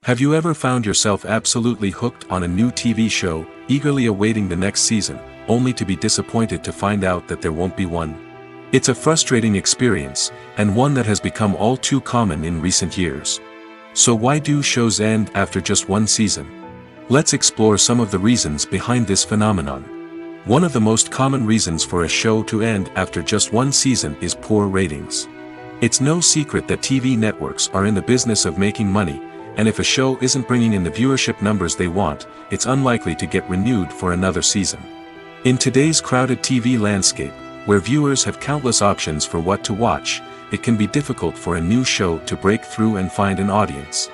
Have you ever found yourself absolutely hooked on a new TV show, eagerly awaiting the next season, only to be disappointed to find out that there won't be one? It's a frustrating experience, and one that has become all too common in recent years. So why do shows end after just one season? Let's explore some of the reasons behind this phenomenon. One of the most common reasons for a show to end after just one season is poor ratings. It's no secret that TV networks are in the business of making money, and if a show isn't bringing in the viewership numbers they want, it's unlikely to get renewed for another season. In today's crowded TV landscape, where viewers have countless options for what to watch, it can be difficult for a new show to break through and find an audience.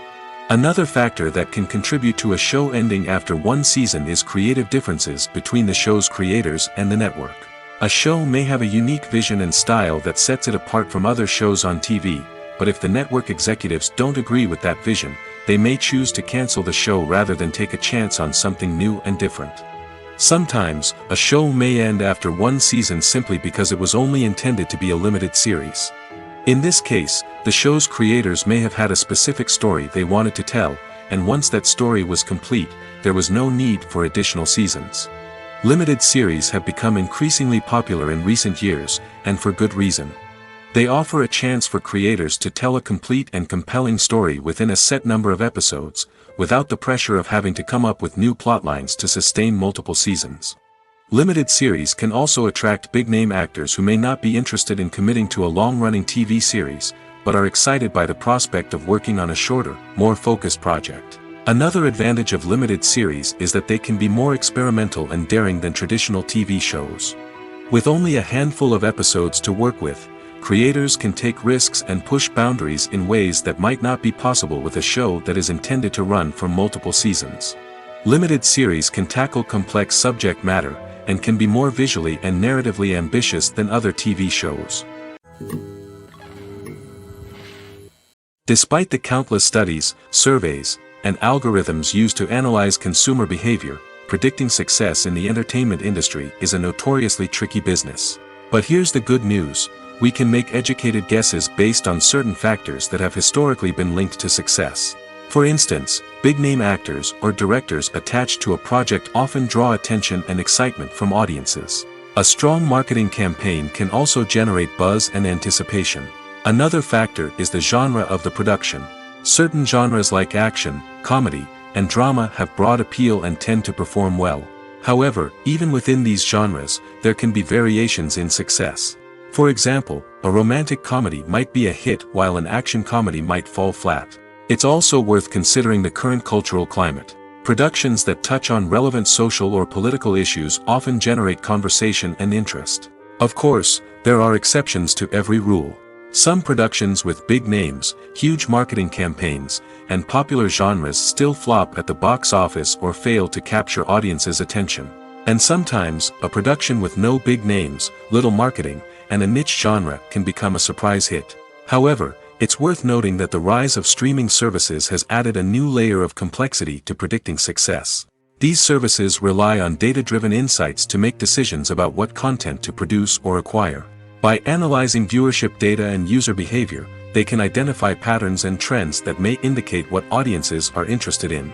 Another factor that can contribute to a show ending after one season is creative differences between the show's creators and the network. A show may have a unique vision and style that sets it apart from other shows on TV, but if the network executives don't agree with that vision, they may choose to cancel the show rather than take a chance on something new and different. Sometimes, a show may end after one season simply because it was only intended to be a limited series. In this case, the show's creators may have had a specific story they wanted to tell, and once that story was complete, there was no need for additional seasons. Limited series have become increasingly popular in recent years, and for good reason. They offer a chance for creators to tell a complete and compelling story within a set number of episodes, without the pressure of having to come up with new plotlines to sustain multiple seasons. Limited series can also attract big-name actors who may not be interested in committing to a long-running TV series, but are excited by the prospect of working on a shorter, more focused project. Another advantage of limited series is that they can be more experimental and daring than traditional TV shows. With only a handful of episodes to work with, creators can take risks and push boundaries in ways that might not be possible with a show that is intended to run for multiple seasons. Limited series can tackle complex subject matter, and can be more visually and narratively ambitious than other TV shows. Despite the countless studies, surveys, and algorithms used to analyze consumer behavior, predicting success in the entertainment industry is a notoriously tricky business. But here's the good news: we can make educated guesses based on certain factors that have historically been linked to success. For instance, big-name actors or directors attached to a project often draw attention and excitement from audiences. A strong marketing campaign can also generate buzz and anticipation. Another factor is the genre of the production. Certain genres like action, comedy, and drama have broad appeal and tend to perform well. However, even within these genres, there can be variations in success. For example, a romantic comedy might be a hit while an action comedy might fall flat. It's also worth considering the current cultural climate. Productions that touch on relevant social or political issues often generate conversation and interest. Of course, there are exceptions to every rule. Some productions with big names, huge marketing campaigns, and popular genres still flop at the box office or fail to capture audiences' attention. And sometimes, a production with no big names, little marketing, and a niche genre can become a surprise hit. However, it's worth noting that the rise of streaming services has added a new layer of complexity to predicting success. These services rely on data-driven insights to make decisions about what content to produce or acquire. By analyzing viewership data and user behavior, they can identify patterns and trends that may indicate what audiences are interested in.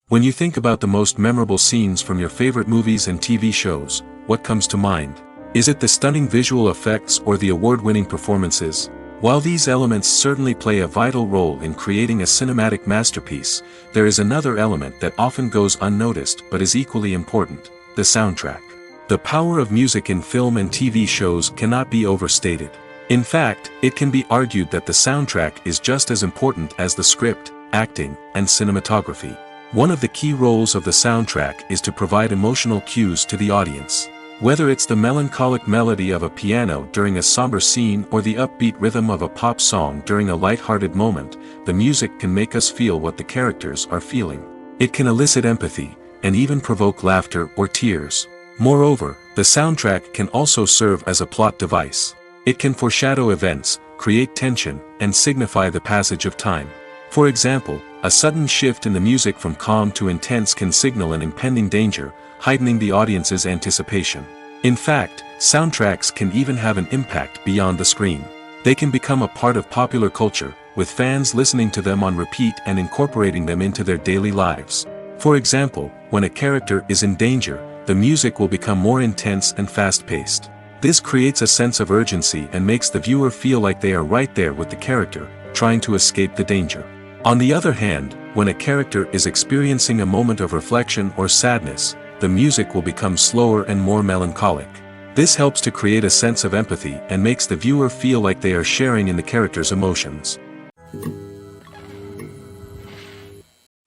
When you think about the most memorable scenes from your favorite movies and TV shows, what comes to mind? Is it the stunning visual effects or the award-winning performances? While these elements certainly play a vital role in creating a cinematic masterpiece, there is another element that often goes unnoticed but is equally important: the soundtrack. The power of music in film and TV shows cannot be overstated. In fact, it can be argued that the soundtrack is just as important as the script, acting, and cinematography. One of the key roles of the soundtrack is to provide emotional cues to the audience. Whether it's the melancholic melody of a piano during a somber scene or the upbeat rhythm of a pop song during a light-hearted moment, the music can make us feel what the characters are feeling. It can elicit empathy, and even provoke laughter or tears. Moreover, the soundtrack can also serve as a plot device. It can foreshadow events, create tension, and signify the passage of time. For example, a sudden shift in the music from calm to intense can signal an impending danger, heightening the audience's anticipation. In fact, soundtracks can even have an impact beyond the screen. They can become a part of popular culture, with fans listening to them on repeat and incorporating them into their daily lives. For example, when a character is in danger, the music will become more intense and fast-paced. This creates a sense of urgency and makes the viewer feel like they are right there with the character, trying to escape the danger. On the other hand, when a character is experiencing a moment of reflection or sadness, the music will become slower and more melancholic. This helps to create a sense of empathy and makes the viewer feel like they are sharing in the character's emotions.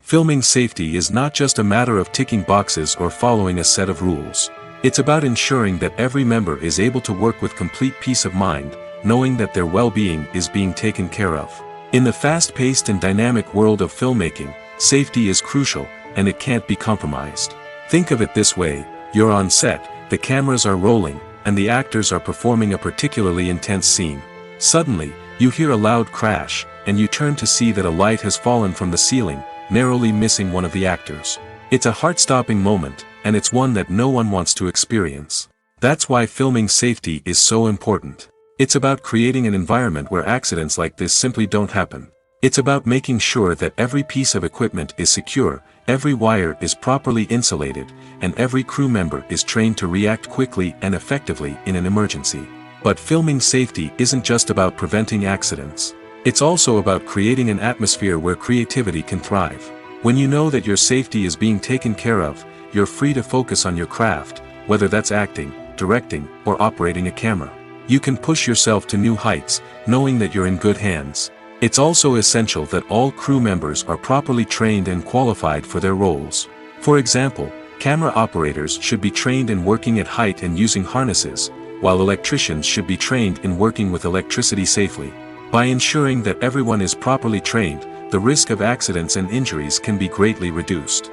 Filming safety is not just a matter of ticking boxes or following a set of rules. It's about ensuring that every member is able to work with complete peace of mind, knowing that their well-being is being taken care of. In the fast-paced and dynamic world of filmmaking, safety is crucial, and it can't be compromised. Think of it this way: you're on set, the cameras are rolling, and the actors are performing a particularly intense scene. Suddenly, you hear a loud crash, and you turn to see that a light has fallen from the ceiling, narrowly missing one of the actors. It's a heart-stopping moment, and it's one that no one wants to experience. That's why filming safety is so important. It's about creating an environment where accidents like this simply don't happen. It's about making sure that every piece of equipment is secure, every wire is properly insulated, and every crew member is trained to react quickly and effectively in an emergency. But filming safety isn't just about preventing accidents. It's also about creating an atmosphere where creativity can thrive. When you know that your safety is being taken care of, you're free to focus on your craft, whether that's acting, directing, or operating a camera. You can push yourself to new heights, knowing that you're in good hands. It's also essential that all crew members are properly trained and qualified for their roles. For example, camera operators should be trained in working at height and using harnesses, while electricians should be trained in working with electricity safely. By ensuring that everyone is properly trained, the risk of accidents and injuries can be greatly reduced.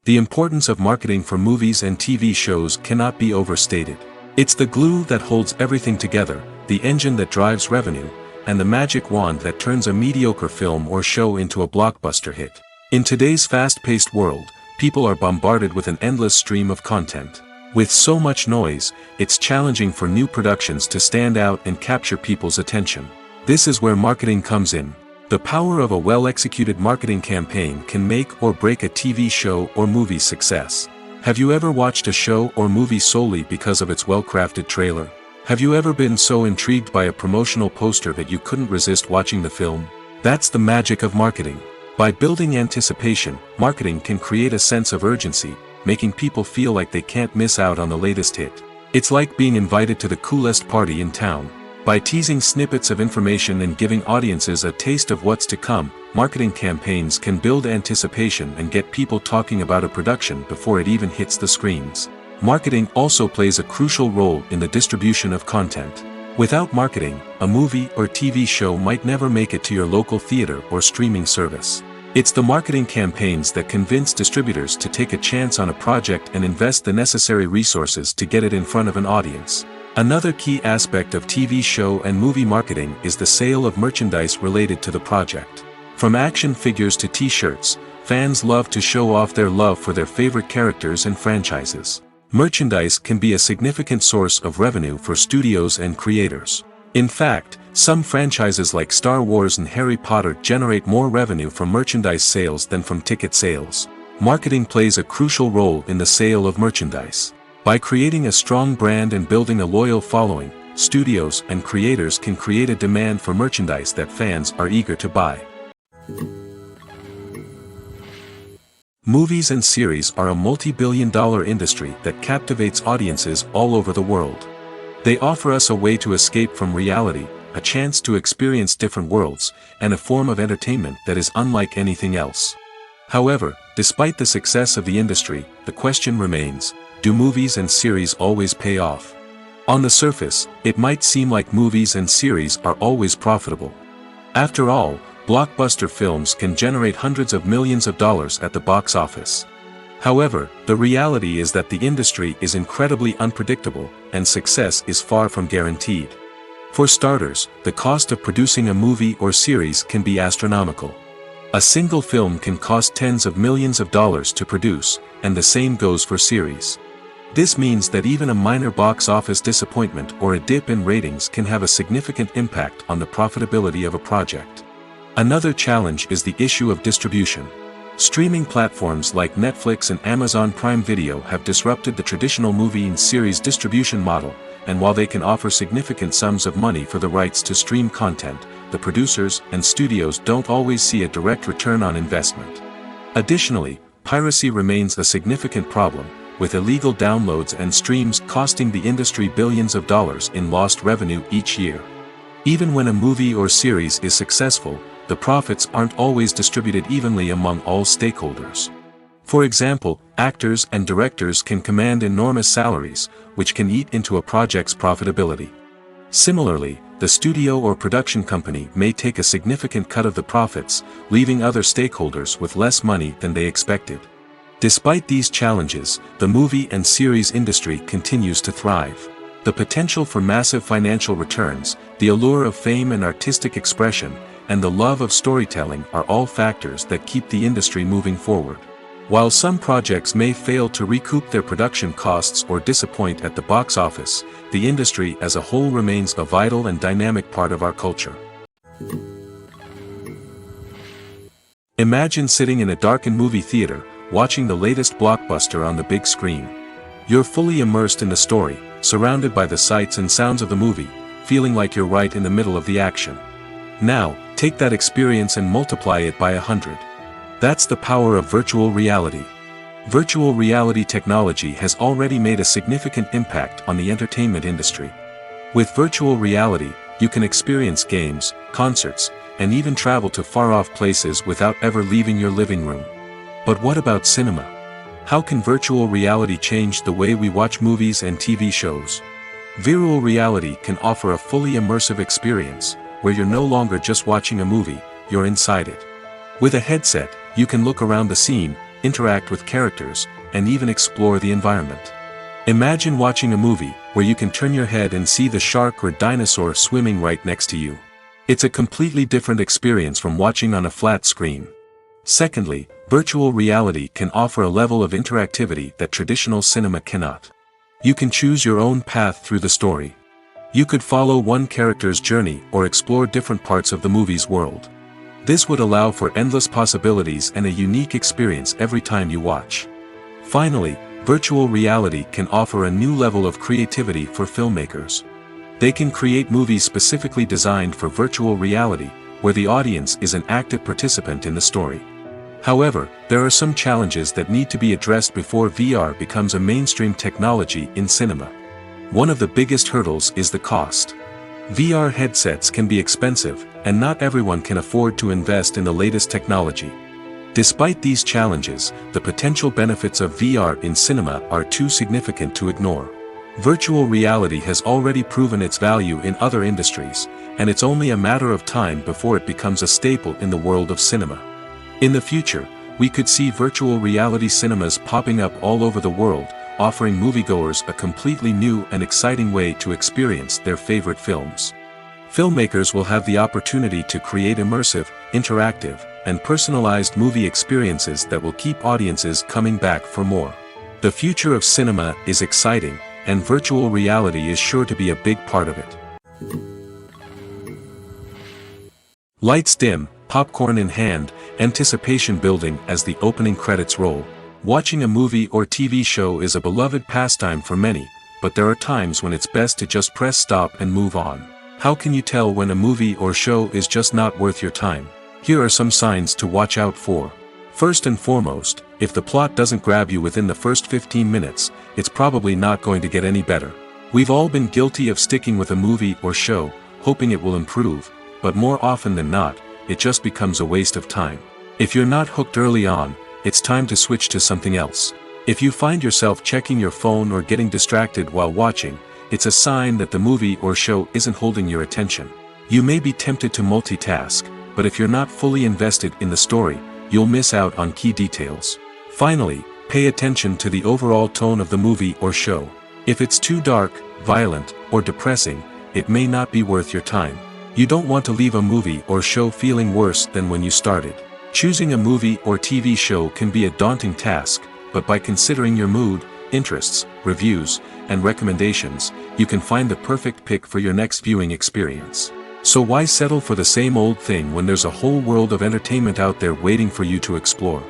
The importance of marketing for movies and TV shows cannot be overstated. It's the glue that holds everything together, the engine that drives revenue, and the magic wand that turns a mediocre film or show into a blockbuster hit. In today's fast-paced world, people are bombarded with an endless stream of content. With so much noise, it's challenging for new productions to stand out and capture people's attention. This is where marketing comes in. The power of a well-executed marketing campaign can make or break a TV show or movie's success. Have you ever watched a show or movie solely because of its well-crafted trailer? Have you ever been so intrigued by a promotional poster that you couldn't resist watching the film? That's the magic of marketing. By building anticipation, marketing can create a sense of urgency, making people feel like they can't miss out on the latest hit. It's like being invited to the coolest party in town. By teasing snippets of information and giving audiences a taste of what's to come, marketing campaigns can build anticipation and get people talking about a production before it even hits the screens. Marketing also plays a crucial role in the distribution of content. Without marketing, a movie or TV show might never make it to your local theater or streaming service. It's the marketing campaigns that convince distributors to take a chance on a project and invest the necessary resources to get it in front of an audience. Another key aspect of TV show and movie marketing is the sale of merchandise related to the project. From action figures to t-shirts, fans love to show off their love for their favorite characters and franchises. Merchandise can be a significant source of revenue for studios and creators. In fact, some franchises like Star Wars and Harry Potter generate more revenue from merchandise sales than from ticket sales. Marketing plays a crucial role in the sale of merchandise. By creating a strong brand and building a loyal following, studios and creators can create a demand for merchandise that fans are eager to buy. Movies and series are a multi-billion-dollar industry that captivates audiences all over the world. They offer us a way to escape from reality, a chance to experience different worlds, and a form of entertainment that is unlike anything else. However, despite the success of the industry, the question remains: do movies and series always pay off? On the surface, it might seem like movies and series are always profitable. After all, blockbuster films can generate hundreds of millions of dollars at the box office. However, the reality is that the industry is incredibly unpredictable, and success is far from guaranteed. For starters, the cost of producing a movie or series can be astronomical. A single film can cost tens of millions of dollars to produce, and the same goes for series. This means that even a minor box office disappointment or a dip in ratings can have a significant impact on the profitability of a project. Another challenge is the issue of distribution. Streaming platforms like Netflix and Amazon Prime Video have disrupted the traditional movie and series distribution model, and while they can offer significant sums of money for the rights to stream content, the producers and studios don't always see a direct return on investment. Additionally, piracy remains a significant problem, with illegal downloads and streams costing the industry billions of dollars in lost revenue each year. Even when a movie or series is successful, the profits aren't always distributed evenly among all stakeholders. For example, actors and directors can command enormous salaries, which can eat into a project's profitability. Similarly, the studio or production company may take a significant cut of the profits, leaving other stakeholders with less money than they expected. Despite these challenges, the movie and series industry continues to thrive. The potential for massive financial returns, the allure of fame and artistic expression, and the love of storytelling are all factors that keep the industry moving forward. While some projects may fail to recoup their production costs or disappoint at the box office, the industry as a whole remains a vital and dynamic part of our culture. Imagine sitting in a darkened movie theater, watching the latest blockbuster on the big screen. You're fully immersed in the story, surrounded by the sights and sounds of the movie, feeling like you're right in the middle of the action. Now, take that experience and multiply it by 100. That's the power of virtual reality. Virtual reality technology has already made a significant impact on the entertainment industry. With virtual reality, you can experience games, concerts, and even travel to far-off places without ever leaving your living room. But what about cinema? How can virtual reality change the way we watch movies and TV shows? Virtual reality can offer a fully immersive experience, where you're no longer just watching a movie, you're inside it. With a headset, you can look around the scene, interact with characters, and even explore the environment. Imagine watching a movie, where you can turn your head and see the shark or dinosaur swimming right next to you. It's a completely different experience from watching on a flat screen. Secondly, virtual reality can offer a level of interactivity that traditional cinema cannot. You can choose your own path through the story. You could follow one character's journey or explore different parts of the movie's world. This would allow for endless possibilities and a unique experience every time you watch. Finally, virtual reality can offer a new level of creativity for filmmakers. They can create movies specifically designed for virtual reality, where the audience is an active participant in the story. However, there are some challenges that need to be addressed before VR becomes a mainstream technology in cinema. One of the biggest hurdles is the cost. VR headsets can be expensive, and not everyone can afford to invest in the latest technology. Despite these challenges, the potential benefits of VR in cinema are too significant to ignore. Virtual reality has already proven its value in other industries, and it's only a matter of time before it becomes a staple in the world of cinema. In the future, we could see virtual reality cinemas popping up all over the world, offering moviegoers a completely new and exciting way to experience their favorite films. Filmmakers will have the opportunity to create immersive, interactive, and personalized movie experiences that will keep audiences coming back for more. The future of cinema is exciting, and virtual reality is sure to be a big part of it. Lights dim, popcorn in hand, anticipation building as the opening credits roll. Watching a movie or TV show is a beloved pastime for many, but there are times when it's best to just press stop and move on. How can you tell when a movie or show is just not worth your time? Here are some signs to watch out for. First and foremost, if the plot doesn't grab you within the first 15 minutes, it's probably not going to get any better. We've all been guilty of sticking with a movie or show, hoping it will improve, but more often than not, it just becomes a waste of time. If you're not hooked early on, it's time to switch to something else. If you find yourself checking your phone or getting distracted while watching, it's a sign that the movie or show isn't holding your attention. You may be tempted to multitask, but if you're not fully invested in the story, you'll miss out on key details. Finally, pay attention to the overall tone of the movie or show. If it's too dark, violent, or depressing, it may not be worth your time. You don't want to leave a movie or show feeling worse than when you started. Choosing a movie or TV show can be a daunting task, but by considering your mood, interests, reviews, and recommendations, you can find the perfect pick for your next viewing experience. So why settle for the same old thing when there's a whole world of entertainment out there waiting for you to explore?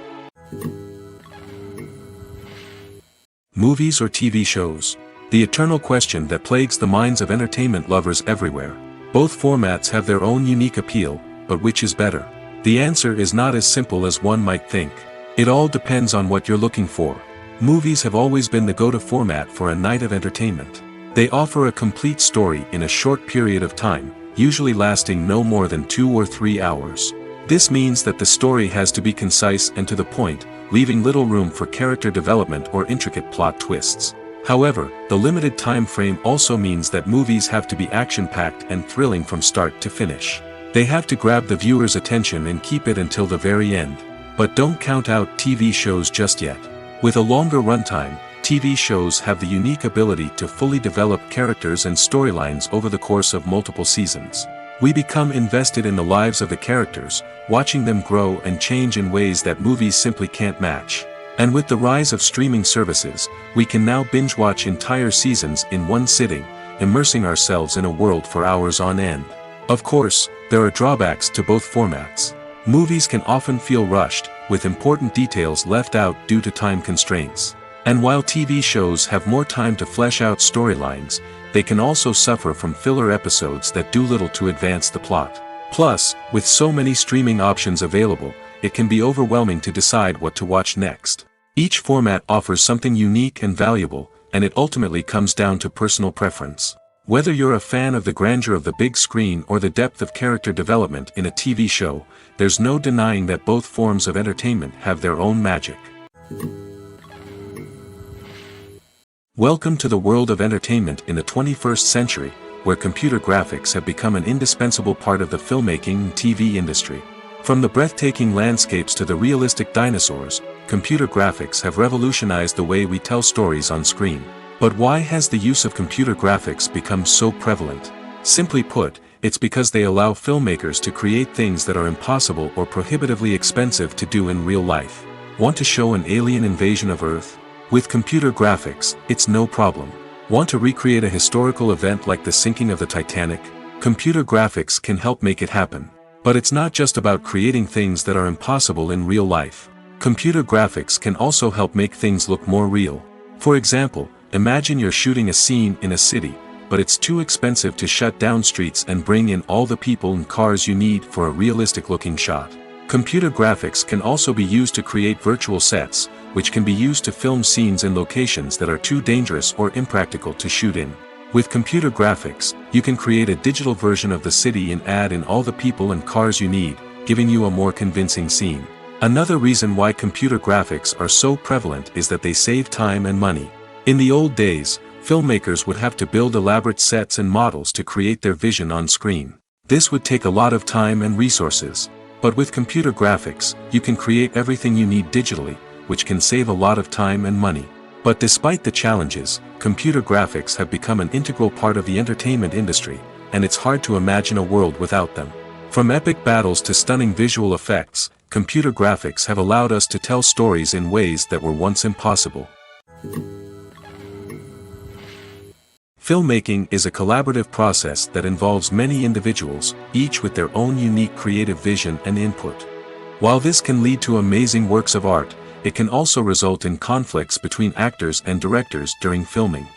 Movies or TV shows? The eternal question that plagues the minds of entertainment lovers everywhere. Both formats have their own unique appeal, but which is better? The answer is not as simple as one might think. It all depends on what you're looking for. Movies have always been the go-to format for a night of entertainment. They offer a complete story in a short period of time, usually lasting no more than 2 or 3 hours. This means that the story has to be concise and to the point, leaving little room for character development or intricate plot twists. However, the limited time frame also means that movies have to be action-packed and thrilling from start to finish. They have to grab the viewer's attention and keep it until the very end. But don't count out TV shows just yet. With a longer runtime, TV shows have the unique ability to fully develop characters and storylines over the course of multiple seasons. We become invested in the lives of the characters, watching them grow and change in ways that movies simply can't match. And with the rise of streaming services, we can now binge-watch entire seasons in one sitting, immersing ourselves in a world for hours on end. Of course, there are drawbacks to both formats. Movies can often feel rushed, with important details left out due to time constraints. And while TV shows have more time to flesh out storylines, they can also suffer from filler episodes that do little to advance the plot. Plus, with so many streaming options available, it can be overwhelming to decide what to watch next. Each format offers something unique and valuable, and it ultimately comes down to personal preference. Whether you're a fan of the grandeur of the big screen or the depth of character development in a TV show, there's no denying that both forms of entertainment have their own magic. Welcome to the world of entertainment in the 21st century, where computer graphics have become an indispensable part of the filmmaking and TV industry. From the breathtaking landscapes to the realistic dinosaurs, computer graphics have revolutionized the way we tell stories on screen. But why has the use of computer graphics become so prevalent? Simply put, it's because they allow filmmakers to create things that are impossible or prohibitively expensive to do in real life. Want to show an alien invasion of Earth? With computer graphics, it's no problem. Want to recreate a historical event like the sinking of the Titanic? Computer graphics can help make it happen. But it's not just about creating things that are impossible in real life. Computer graphics can also help make things look more real. For example, imagine you're shooting a scene in a city, but it's too expensive to shut down streets and bring in all the people and cars you need for a realistic-looking shot. Computer graphics can also be used to create virtual sets, which can be used to film scenes in locations that are too dangerous or impractical to shoot in. With computer graphics, you can create a digital version of the city and add in all the people and cars you need, giving you a more convincing scene. Another reason why computer graphics are so prevalent is that they save time and money. In the old days, filmmakers would have to build elaborate sets and models to create their vision on screen. This would take a lot of time and resources. But with computer graphics, you can create everything you need digitally, which can save a lot of time and money. But despite the challenges, computer graphics have become an integral part of the entertainment industry, and it's hard to imagine a world without them. From epic battles to stunning visual effects, computer graphics have allowed us to tell stories in ways that were once impossible. Filmmaking is a collaborative process that involves many individuals, each with their own unique creative vision and input. While this can lead to amazing works of art, it can also result in conflicts between actors and directors during filming.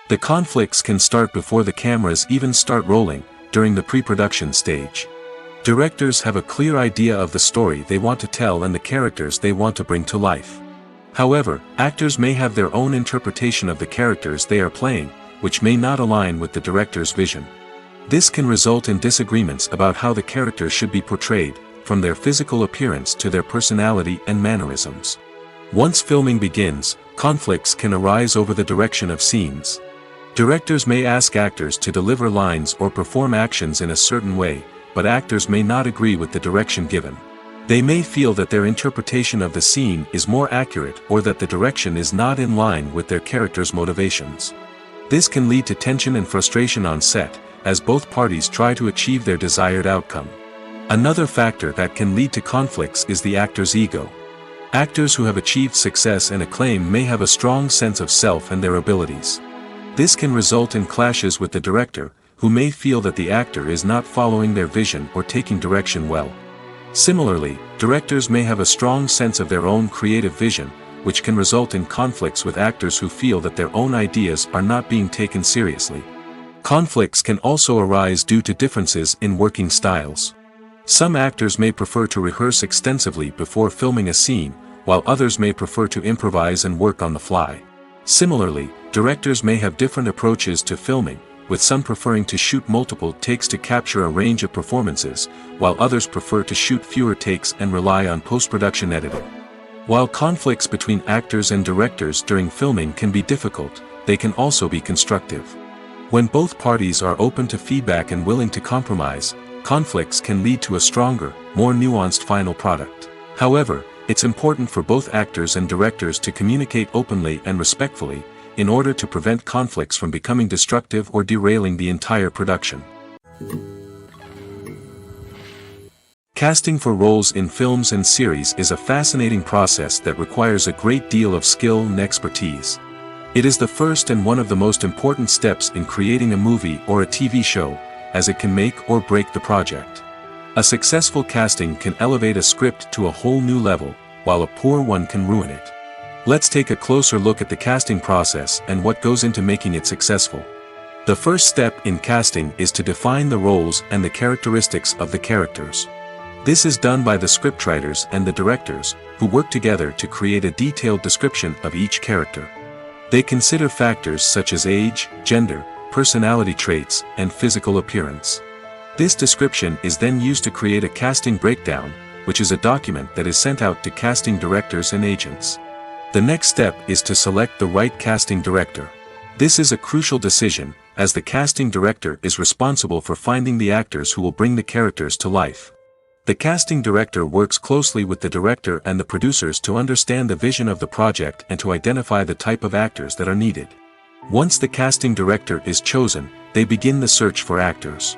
The conflicts can start before the cameras even start rolling, during the pre-production stage. Directors have a clear idea of the story they want to tell and the characters they want to bring to life. However, actors may have their own interpretation of the characters they are playing, which may not align with the director's vision. This can result in disagreements about how the characters should be portrayed, from their physical appearance to their personality and mannerisms. Once filming begins, conflicts can arise over the direction of scenes. Directors may ask actors to deliver lines or perform actions in a certain way, but actors may not agree with the direction given. They may feel that their interpretation of the scene is more accurate or that the direction is not in line with their character's motivations. This can lead to tension and frustration on set, as both parties try to achieve their desired outcome. Another factor that can lead to conflicts is the actor's ego. Actors who have achieved success and acclaim may have a strong sense of self and their abilities. This can result in clashes with the director, who may feel that the actor is not following their vision or taking direction well. Similarly, directors may have a strong sense of their own creative vision, which can result in conflicts with actors who feel that their own ideas are not being taken seriously. Conflicts can also arise due to differences in working styles. Some actors may prefer to rehearse extensively before filming a scene, while others may prefer to improvise and work on the fly. Similarly, directors may have different approaches to filming, with some preferring to shoot multiple takes to capture a range of performances, while others prefer to shoot fewer takes and rely on post-production editing. While conflicts between actors and directors during filming can be difficult, they can also be constructive. When both parties are open to feedback and willing to compromise, conflicts can lead to a stronger, more nuanced final product. However, it's important for both actors and directors to communicate openly and respectfully, in order to prevent conflicts from becoming destructive or derailing the entire production. Casting for roles in films and series is a fascinating process that requires a great deal of skill and expertise. It is the first and one of the most important steps in creating a movie or a TV show, as it can make or break the project. A successful casting can elevate a script to a whole new level, while a poor one can ruin it. Let's take a closer look at the casting process and what goes into making it successful. The first step in casting is to define the roles and the characteristics of the characters. This is done by the scriptwriters and the directors, who work together to create a detailed description of each character. They consider factors such as age, gender, personality traits, and physical appearance. This description is then used to create a casting breakdown, which is a document that is sent out to casting directors and agents. The next step is to select the right casting director. This is a crucial decision, as the casting director is responsible for finding the actors who will bring the characters to life. The casting director works closely with the director and the producers to understand the vision of the project and to identify the type of actors that are needed. Once the casting director is chosen, they begin the search for actors.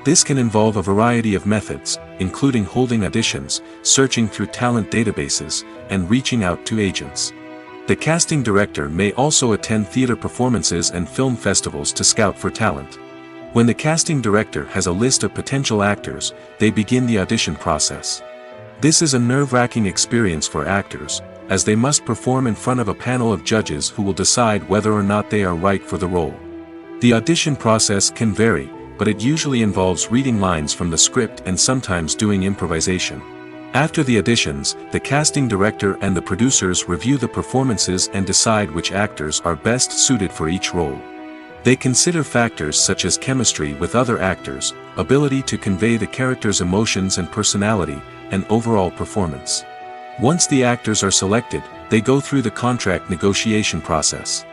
This can involve a variety of methods, including holding auditions, searching through talent databases, and reaching out to agents. The casting director may also attend theater performances and film festivals to scout for talent. When the casting director has a list of potential actors, they begin the audition process. This is a nerve-wracking experience for actors, as they must perform in front of a panel of judges who will decide whether or not they are right for the role. The audition process can vary, but it usually involves reading lines from the script and sometimes doing improvisation. After the auditions, the casting director and the producers review the performances and decide which actors are best suited for each role. They consider factors such as chemistry with other actors, ability to convey the character's emotions and personality, and overall performance. Once the actors are selected, they go through the contract negotiation process.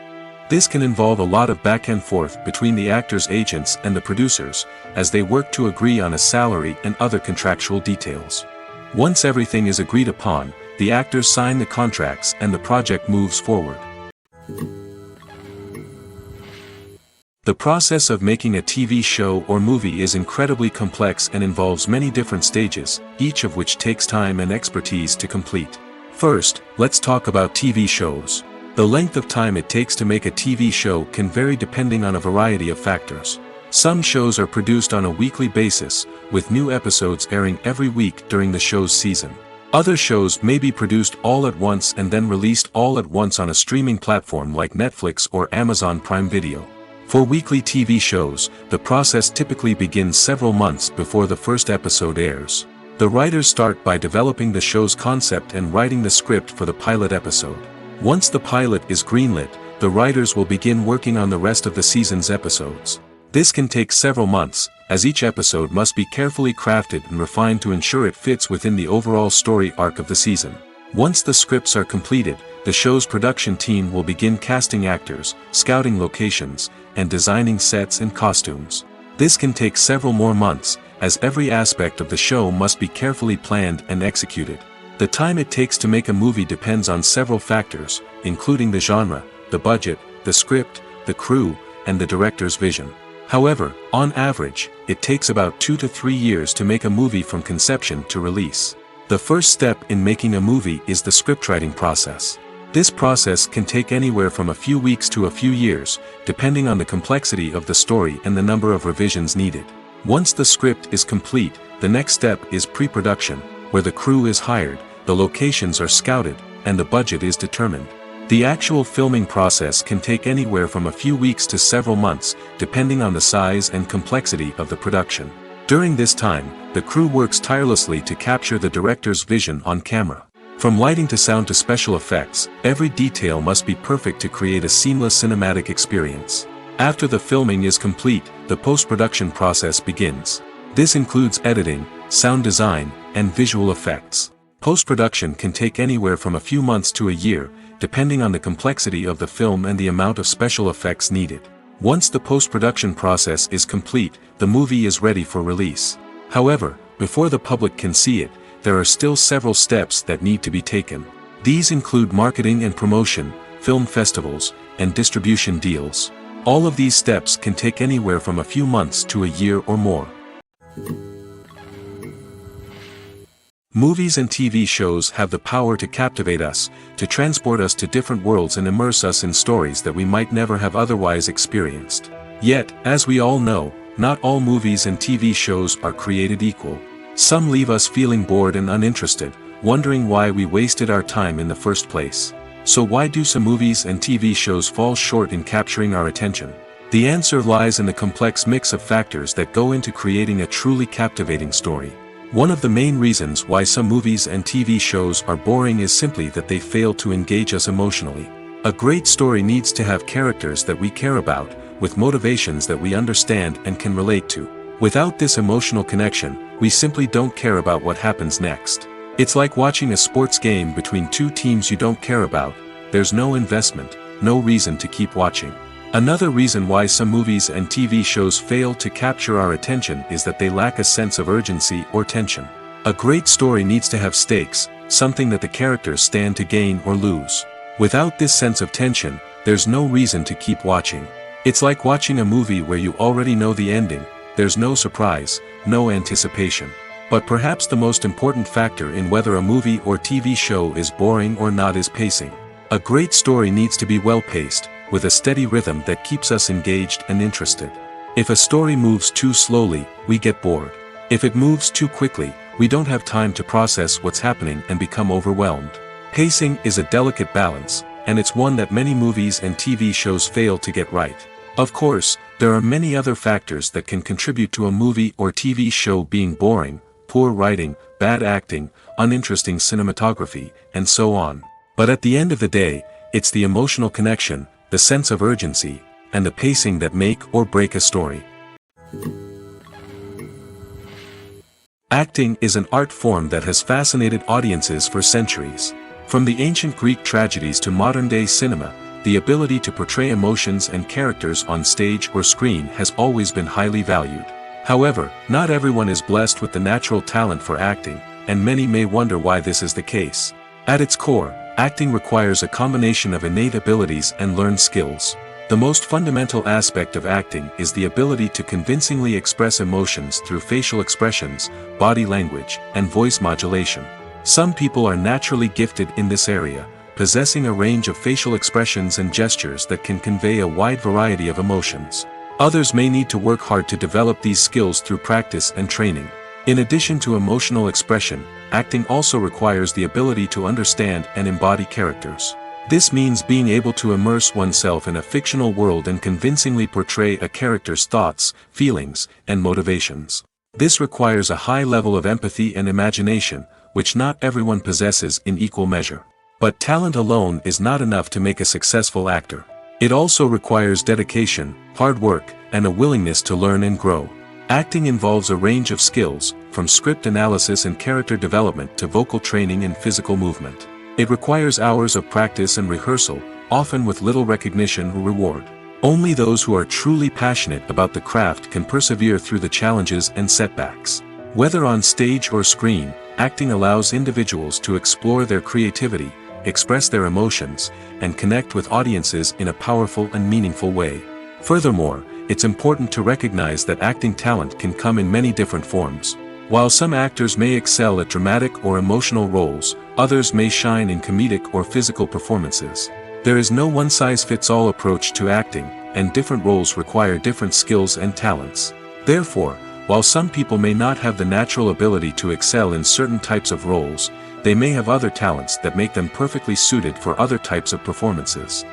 This can involve a lot of back and forth between the actors' agents and the producers, as they work to agree on a salary and other contractual details. Once everything is agreed upon, the actors sign the contracts and the project moves forward. The process of making a TV show or movie is incredibly complex and involves many different stages, each of which takes time and expertise to complete. First, let's talk about TV shows. The length of time it takes to make a TV show can vary depending on a variety of factors. Some shows are produced on a weekly basis, with new episodes airing every week during the show's season. Other shows may be produced all at once and then released all at once on a streaming platform like Netflix or Amazon Prime Video. For weekly TV shows, the process typically begins several months before the first episode airs. The writers start by developing the show's concept and writing the script for the pilot episode. Once the pilot is greenlit, the writers will begin working on the rest of the season's episodes. This can take several months, as each episode must be carefully crafted and refined to ensure it fits within the overall story arc of the season. Once the scripts are completed, the show's production team will begin casting actors, scouting locations, and designing sets and costumes. This can take several more months, as every aspect of the show must be carefully planned and executed. The time it takes to make a movie depends on several factors, including the genre, the budget, the script, the crew, and the director's vision. However, on average, it takes about 2 to 3 years to make a movie from conception to release. The first step in making a movie is the scriptwriting process. This process can take anywhere from a few weeks to a few years, depending on the complexity of the story and the number of revisions needed. Once the script is complete, the next step is pre-production, where the crew is hired, the locations are scouted, and the budget is determined. The actual filming process can take anywhere from a few weeks to several months, depending on the size and complexity of the production. During this time, the crew works tirelessly to capture the director's vision on camera. From lighting to sound to special effects, every detail must be perfect to create a seamless cinematic experience. After the filming is complete, the post-production process begins. This includes editing, sound design, and visual effects. Post-production can take anywhere from a few months to a year, depending on the complexity of the film and the amount of special effects needed. Once the post-production process is complete, the movie is ready for release. However, before the public can see it, there are still several steps that need to be taken. These include marketing and promotion, film festivals, and distribution deals. All of these steps can take anywhere from a few months to a year or more. Movies and TV shows have the power to captivate us, to transport us to different worlds and immerse us in stories that we might never have otherwise experienced. Yet, as we all know, not all movies and TV shows are created equal. Some leave us feeling bored and uninterested, wondering why we wasted our time in the first place. So why do some movies and TV shows fall short in capturing our attention? The answer lies in the complex mix of factors that go into creating a truly captivating story. One of the main reasons why some movies and TV shows are boring is simply that they fail to engage us emotionally. A great story needs to have characters that we care about, with motivations that we understand and can relate to. Without this emotional connection, we simply don't care about what happens next. It's like watching a sports game between two teams you don't care about. There's no investment, no reason to keep watching. Another reason why some movies and TV shows fail to capture our attention is that they lack a sense of urgency or tension. A great story needs to have stakes, something that the characters stand to gain or lose. Without this sense of tension, there's no reason to keep watching. It's like watching a movie where you already know the ending, there's no surprise, no anticipation. But perhaps the most important factor in whether a movie or TV show is boring or not is pacing. A great story needs to be well-paced, with a steady rhythm that keeps us engaged and interested. If a story moves too slowly, we get bored. If it moves too quickly, we don't have time to process what's happening and become overwhelmed. Pacing is a delicate balance, and it's one that many movies and TV shows fail to get right. Of course, there are many other factors that can contribute to a movie or TV show being boring: poor writing, bad acting, uninteresting cinematography, and so on. But at the end of the day, it's the emotional connection, the sense of urgency, and the pacing that make or break a story. Acting is an art form that has fascinated audiences for centuries. From the ancient Greek tragedies to modern-day cinema, the ability to portray emotions and characters on stage or screen has always been highly valued. However, not everyone is blessed with the natural talent for acting, and many may wonder why this is the case. At its core, acting requires a combination of innate abilities and learned skills. The most fundamental aspect of acting is the ability to convincingly express emotions through facial expressions, body language, and voice modulation. Some people are naturally gifted in this area, possessing a range of facial expressions and gestures that can convey a wide variety of emotions. Others may need to work hard to develop these skills through practice and training. In addition to emotional expression, acting also requires the ability to understand and embody characters. This means being able to immerse oneself in a fictional world and convincingly portray a character's thoughts, feelings, and motivations. This requires a high level of empathy and imagination, which not everyone possesses in equal measure. But talent alone is not enough to make a successful actor. It also requires dedication, hard work, and a willingness to learn and grow. Acting involves a range of skills, from script analysis and character development to vocal training and physical movement. It requires hours of practice and rehearsal, often with little recognition or reward. Only those who are truly passionate about the craft can persevere through the challenges and setbacks. Whether on stage or screen, acting allows individuals to explore their creativity, express their emotions, and connect with audiences in a powerful and meaningful way. Furthermore, it's important to recognize that acting talent can come in many different forms. While some actors may excel at dramatic or emotional roles, others may shine in comedic or physical performances. There is no one-size-fits-all approach to acting, and different roles require different skills and talents. Therefore, while some people may not have the natural ability to excel in certain types of roles, they may have other talents that make them perfectly suited for other types of performances.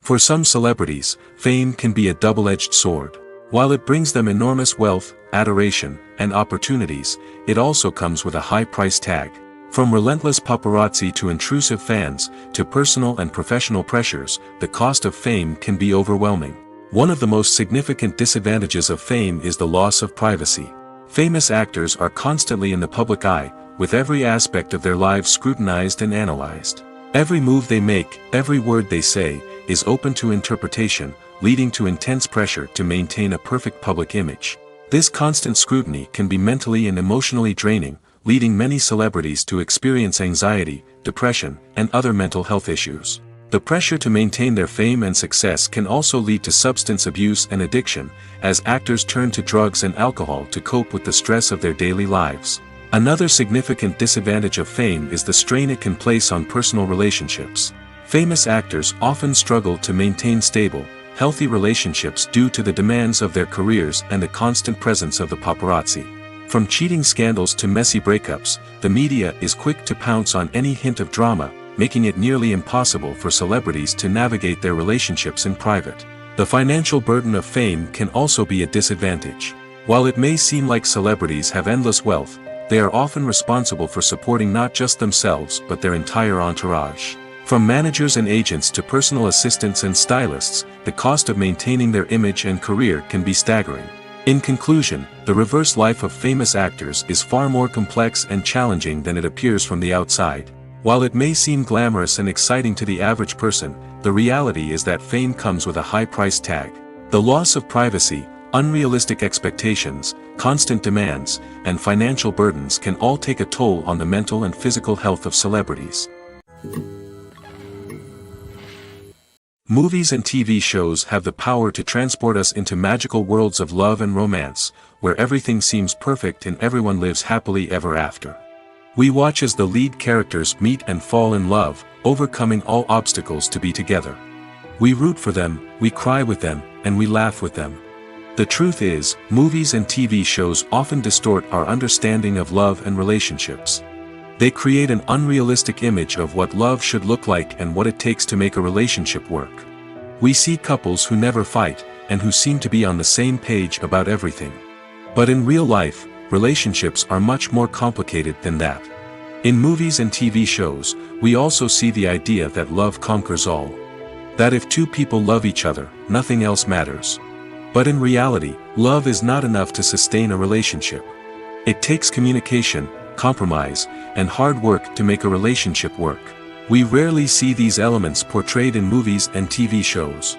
For some celebrities, fame can be a double-edged sword. While it brings them enormous wealth, adoration, and opportunities, it also comes with a high price tag. From relentless paparazzi to intrusive fans, to personal and professional pressures, the cost of fame can be overwhelming. One of the most significant disadvantages of fame is the loss of privacy. Famous actors are constantly in the public eye, with every aspect of their lives scrutinized and analyzed. Every move they make, every word they say, is open to interpretation, leading to intense pressure to maintain a perfect public image. This constant scrutiny can be mentally and emotionally draining, leading many celebrities to experience anxiety, depression, and other mental health issues. The pressure to maintain their fame and success can also lead to substance abuse and addiction, as actors turn to drugs and alcohol to cope with the stress of their daily lives. Another significant disadvantage of fame is the strain it can place on personal relationships. Famous actors often struggle to maintain stable, healthy relationships due to the demands of their careers and the constant presence of the paparazzi. From cheating scandals to messy breakups, the media is quick to pounce on any hint of drama, making it nearly impossible for celebrities to navigate their relationships in private. The financial burden of fame can also be a disadvantage. While it may seem like celebrities have endless wealth, they are often responsible for supporting not just themselves but their entire entourage. From managers and agents to personal assistants and stylists, the cost of maintaining their image and career can be staggering. In conclusion, the reverse life of famous actors is far more complex and challenging than it appears from the outside. While it may seem glamorous and exciting to the average person, the reality is that fame comes with a high price tag. The loss of privacy, unrealistic expectations, constant demands, and financial burdens can all take a toll on the mental and physical health of celebrities. Movies and TV shows have the power to transport us into magical worlds of love and romance, where everything seems perfect and everyone lives happily ever after. We watch as the lead characters meet and fall in love, overcoming all obstacles to be together. We root for them, we cry with them, and we laugh with them. The truth is, movies and TV shows often distort our understanding of love and relationships. They create an unrealistic image of what love should look like and what it takes to make a relationship work. We see couples who never fight, and who seem to be on the same page about everything. But in real life, relationships are much more complicated than that. In movies and TV shows, we also see the idea that love conquers all. That if two people love each other, nothing else matters. But in reality, love is not enough to sustain a relationship. It takes communication, compromise, and hard work to make a relationship work. We rarely see these elements portrayed in movies and TV shows.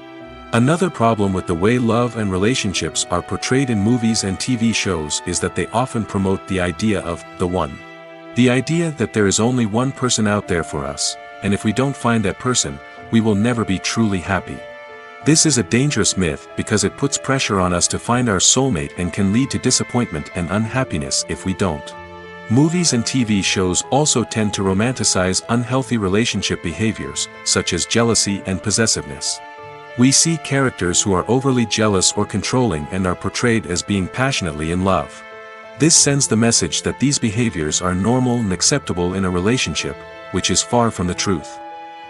Another problem with the way love and relationships are portrayed in movies and TV shows is that they often promote the idea of the one. The idea that there is only one person out there for us, and if we don't find that person, we will never be truly happy. This is a dangerous myth because it puts pressure on us to find our soulmate and can lead to disappointment and unhappiness if we don't. Movies and TV shows also tend to romanticize unhealthy relationship behaviors, such as jealousy and possessiveness. We see characters who are overly jealous or controlling and are portrayed as being passionately in love. This sends the message that these behaviors are normal and acceptable in a relationship, which is far from the truth.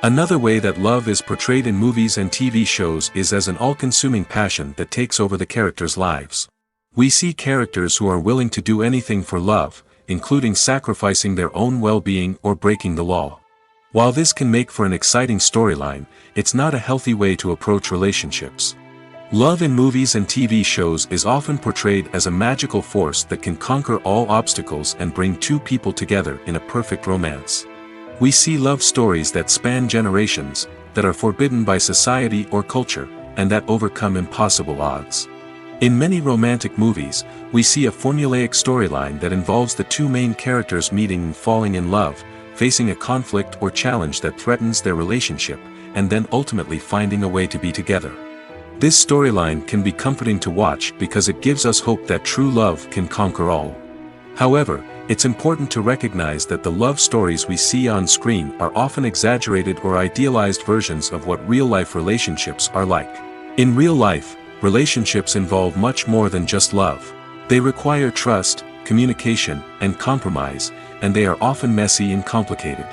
Another way that love is portrayed in movies and TV shows is as an all-consuming passion that takes over the characters' lives. We see characters who are willing to do anything for love, including sacrificing their own well-being or breaking the law. While this can make for an exciting storyline, it's not a healthy way to approach relationships. Love in movies and TV shows is often portrayed as a magical force that can conquer all obstacles and bring two people together in a perfect romance. We see love stories that span generations, that are forbidden by society or culture, and that overcome impossible odds. In many romantic movies, we see a formulaic storyline that involves the two main characters meeting and falling in love, facing a conflict or challenge that threatens their relationship, and then ultimately finding a way to be together. This storyline can be comforting to watch because it gives us hope that true love can conquer all. However, it's important to recognize that the love stories we see on screen are often exaggerated or idealized versions of what real-life relationships are like. In real life, relationships involve much more than just love. They require trust, communication, and compromise, and they are often messy and complicated.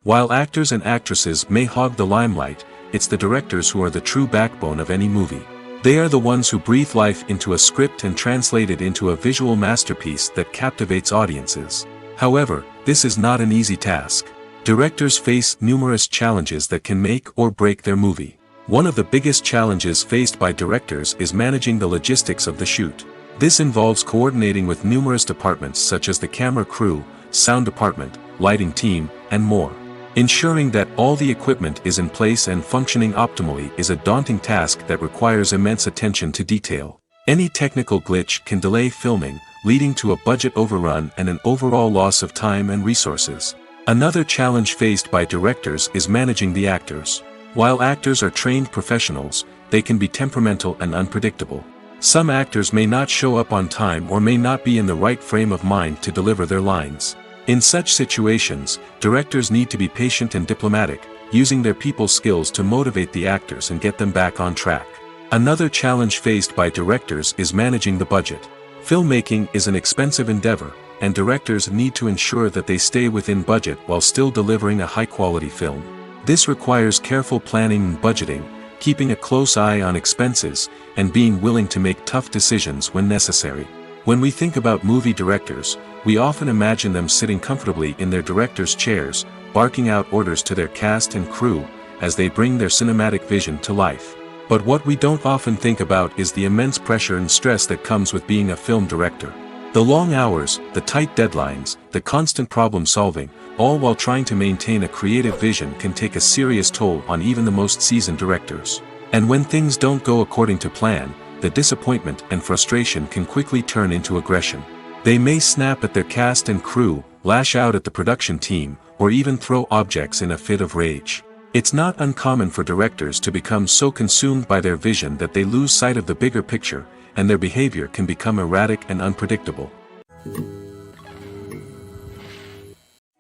While actors and actresses may hog the limelight, it's the directors who are the true backbone of any movie. They are the ones who breathe life into a script and translate it into a visual masterpiece that captivates audiences. However, this is not an easy task. Directors face numerous challenges that can make or break their movie. One of the biggest challenges faced by directors is managing the logistics of the shoot. This involves coordinating with numerous departments such as the camera crew, sound department, lighting team, and more. Ensuring that all the equipment is in place and functioning optimally is a daunting task that requires immense attention to detail. Any technical glitch can delay filming, leading to a budget overrun and an overall loss of time and resources. Another challenge faced by directors is managing the actors. While actors are trained professionals, they can be temperamental and unpredictable. Some actors may not show up on time or may not be in the right frame of mind to deliver their lines. In such situations, directors need to be patient and diplomatic, using their people skills to motivate the actors and get them back on track. Another challenge faced by directors is managing the budget. Filmmaking is an expensive endeavor, and directors need to ensure that they stay within budget while still delivering a high-quality film. This requires careful planning and budgeting, keeping a close eye on expenses, and being willing to make tough decisions when necessary. When we think about movie directors, we often imagine them sitting comfortably in their director's chairs, barking out orders to their cast and crew, as they bring their cinematic vision to life. But what we don't often think about is the immense pressure and stress that comes with being a film director. The long hours, the tight deadlines, the constant problem solving, all while trying to maintain a creative vision can take a serious toll on even the most seasoned directors. And when things don't go according to plan, the disappointment and frustration can quickly turn into aggression. They may snap at their cast and crew, lash out at the production team, or even throw objects in a fit of rage. It's not uncommon for directors to become so consumed by their vision that they lose sight of the bigger picture, and their behavior can become erratic and unpredictable.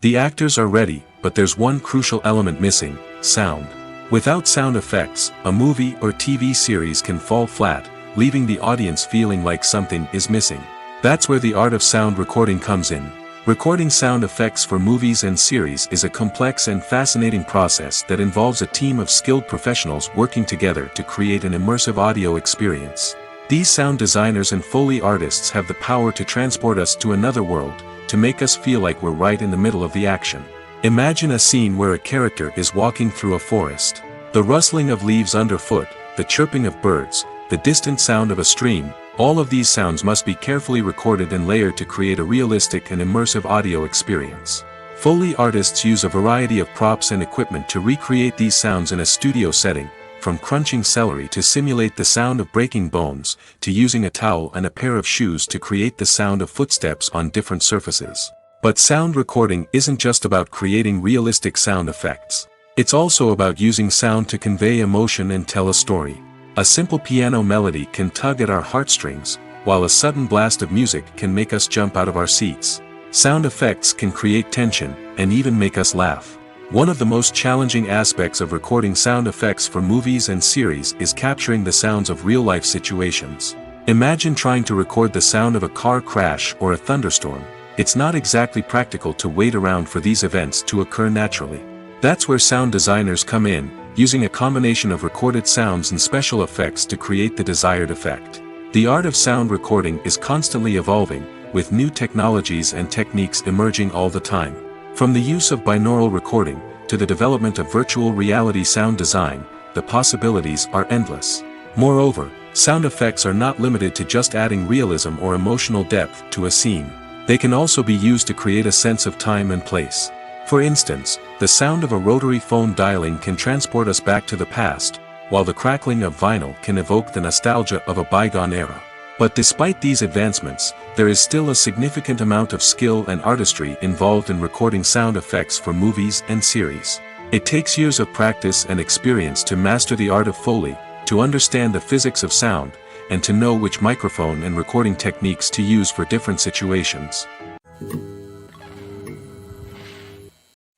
The actors are ready, but there's one crucial element missing: sound. Without sound effects, a movie or TV series can fall flat, leaving the audience feeling like something is missing. That's where the art of sound recording comes in. Recording sound effects for movies and series is a complex and fascinating process that involves a team of skilled professionals working together to create an immersive audio experience. These sound designers and Foley artists have the power to transport us to another world, to make us feel like we're right in the middle of the action. Imagine a scene where a character is walking through a forest. The rustling of leaves underfoot, the chirping of birds, the distant sound of a stream, all of these sounds must be carefully recorded and layered to create a realistic and immersive audio experience. Foley artists use a variety of props and equipment to recreate these sounds in a studio setting, from crunching celery to simulate the sound of breaking bones, to using a towel and a pair of shoes to create the sound of footsteps on different surfaces. But sound recording isn't just about creating realistic sound effects. It's also about using sound to convey emotion and tell a story. A simple piano melody can tug at our heartstrings, while a sudden blast of music can make us jump out of our seats. Sound effects can create tension, and even make us laugh. One of the most challenging aspects of recording sound effects for movies and series is capturing the sounds of real-life situations. Imagine trying to record the sound of a car crash or a thunderstorm. It's not exactly practical to wait around for these events to occur naturally. That's where sound designers come in, using a combination of recorded sounds and special effects to create the desired effect. The art of sound recording is constantly evolving, with new technologies and techniques emerging all the time. From the use of binaural recording, to the development of virtual reality sound design, the possibilities are endless. Moreover, sound effects are not limited to just adding realism or emotional depth to a scene. They can also be used to create a sense of time and place. For instance, the sound of a rotary phone dialing can transport us back to the past, while the crackling of vinyl can evoke the nostalgia of a bygone era. But despite these advancements, there is still a significant amount of skill and artistry involved in recording sound effects for movies and series. It takes years of practice and experience to master the art of Foley, to understand the physics of sound, and to know which microphone and recording techniques to use for different situations.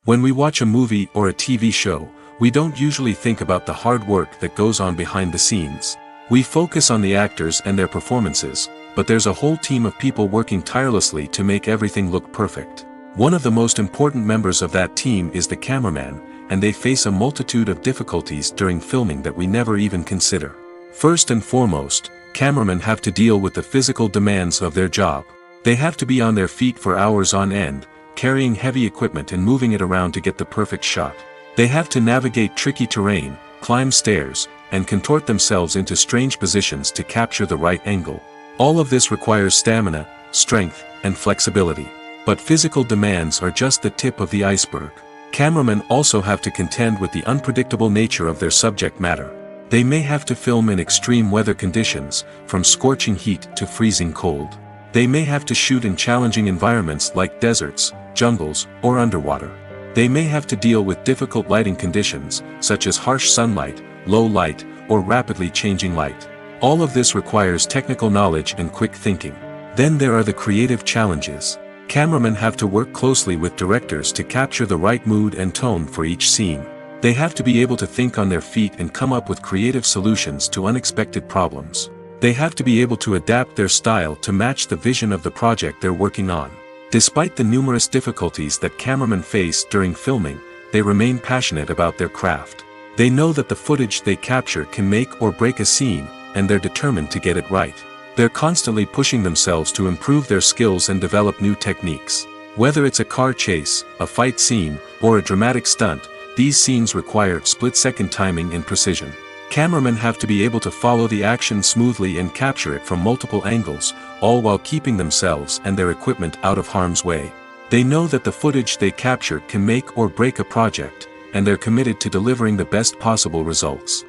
When we watch a movie or a TV show, we don't usually think about the hard work that goes on behind the scenes. We focus on the actors and their performances, but there's a whole team of people working tirelessly to make everything look perfect. One of the most important members of that team is the cameraman, and they face a multitude of difficulties during filming that we never even consider. First and foremost, cameramen have to deal with the physical demands of their job. They have to be on their feet for hours on end, carrying heavy equipment and moving it around to get the perfect shot. They have to navigate tricky terrain, climb stairs, and contort themselves into strange positions to capture the right angle. All of this requires stamina, strength, and flexibility. But physical demands are just the tip of the iceberg. Cameramen also have to contend with the unpredictable nature of their subject matter. They may have to film in extreme weather conditions, from scorching heat to freezing cold. They may have to shoot in challenging environments like deserts, jungles, or underwater. They may have to deal with difficult lighting conditions, such as harsh sunlight, low light, or rapidly changing light. All of this requires technical knowledge and quick thinking. Then there are the creative challenges. Cameramen have to work closely with directors to capture the right mood and tone for each scene. They have to be able to think on their feet and come up with creative solutions to unexpected problems. They have to be able to adapt their style to match the vision of the project they're working on. Despite the numerous difficulties that cameramen face during filming, they remain passionate about their craft. They know that the footage they capture can make or break a scene, and they're determined to get it right. They're constantly pushing themselves to improve their skills and develop new techniques. Whether it's a car chase, a fight scene, or a dramatic stunt, these scenes require split-second timing and precision. Cameramen have to be able to follow the action smoothly and capture it from multiple angles, all while keeping themselves and their equipment out of harm's way. They know that the footage they capture can make or break a project, and they're committed to delivering the best possible results.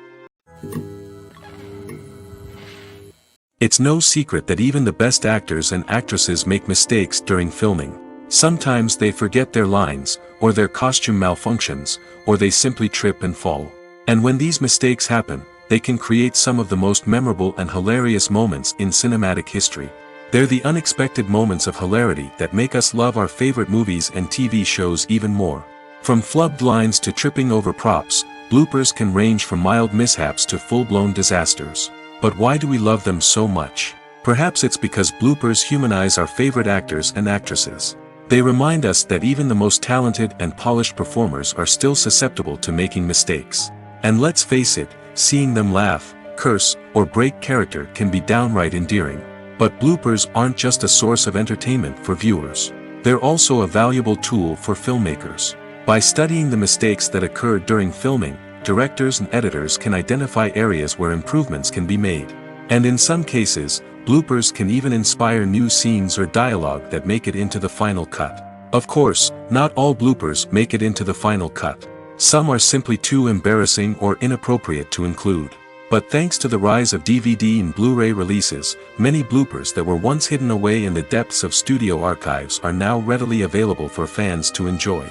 It's no secret that even the best actors and actresses make mistakes during filming. Sometimes they forget their lines, or their costume malfunctions, or they simply trip and fall. And when these mistakes happen, they can create some of the most memorable and hilarious moments in cinematic history. They're the unexpected moments of hilarity that make us love our favorite movies and TV shows even more. From flubbed lines to tripping over props, bloopers can range from mild mishaps to full-blown disasters. But why do we love them so much? Perhaps it's because bloopers humanize our favorite actors and actresses. They remind us that even the most talented and polished performers are still susceptible to making mistakes. And let's face it, seeing them laugh, curse, or break character can be downright endearing. But bloopers aren't just a source of entertainment for viewers. They're also a valuable tool for filmmakers. By studying the mistakes that occurred during filming, directors and editors can identify areas where improvements can be made. And in some cases, bloopers can even inspire new scenes or dialogue that make it into the final cut. Of course, not all bloopers make it into the final cut. Some are simply too embarrassing or inappropriate to include. But thanks to the rise of DVD and Blu-ray releases, many bloopers that were once hidden away in the depths of studio archives are now readily available for fans to enjoy.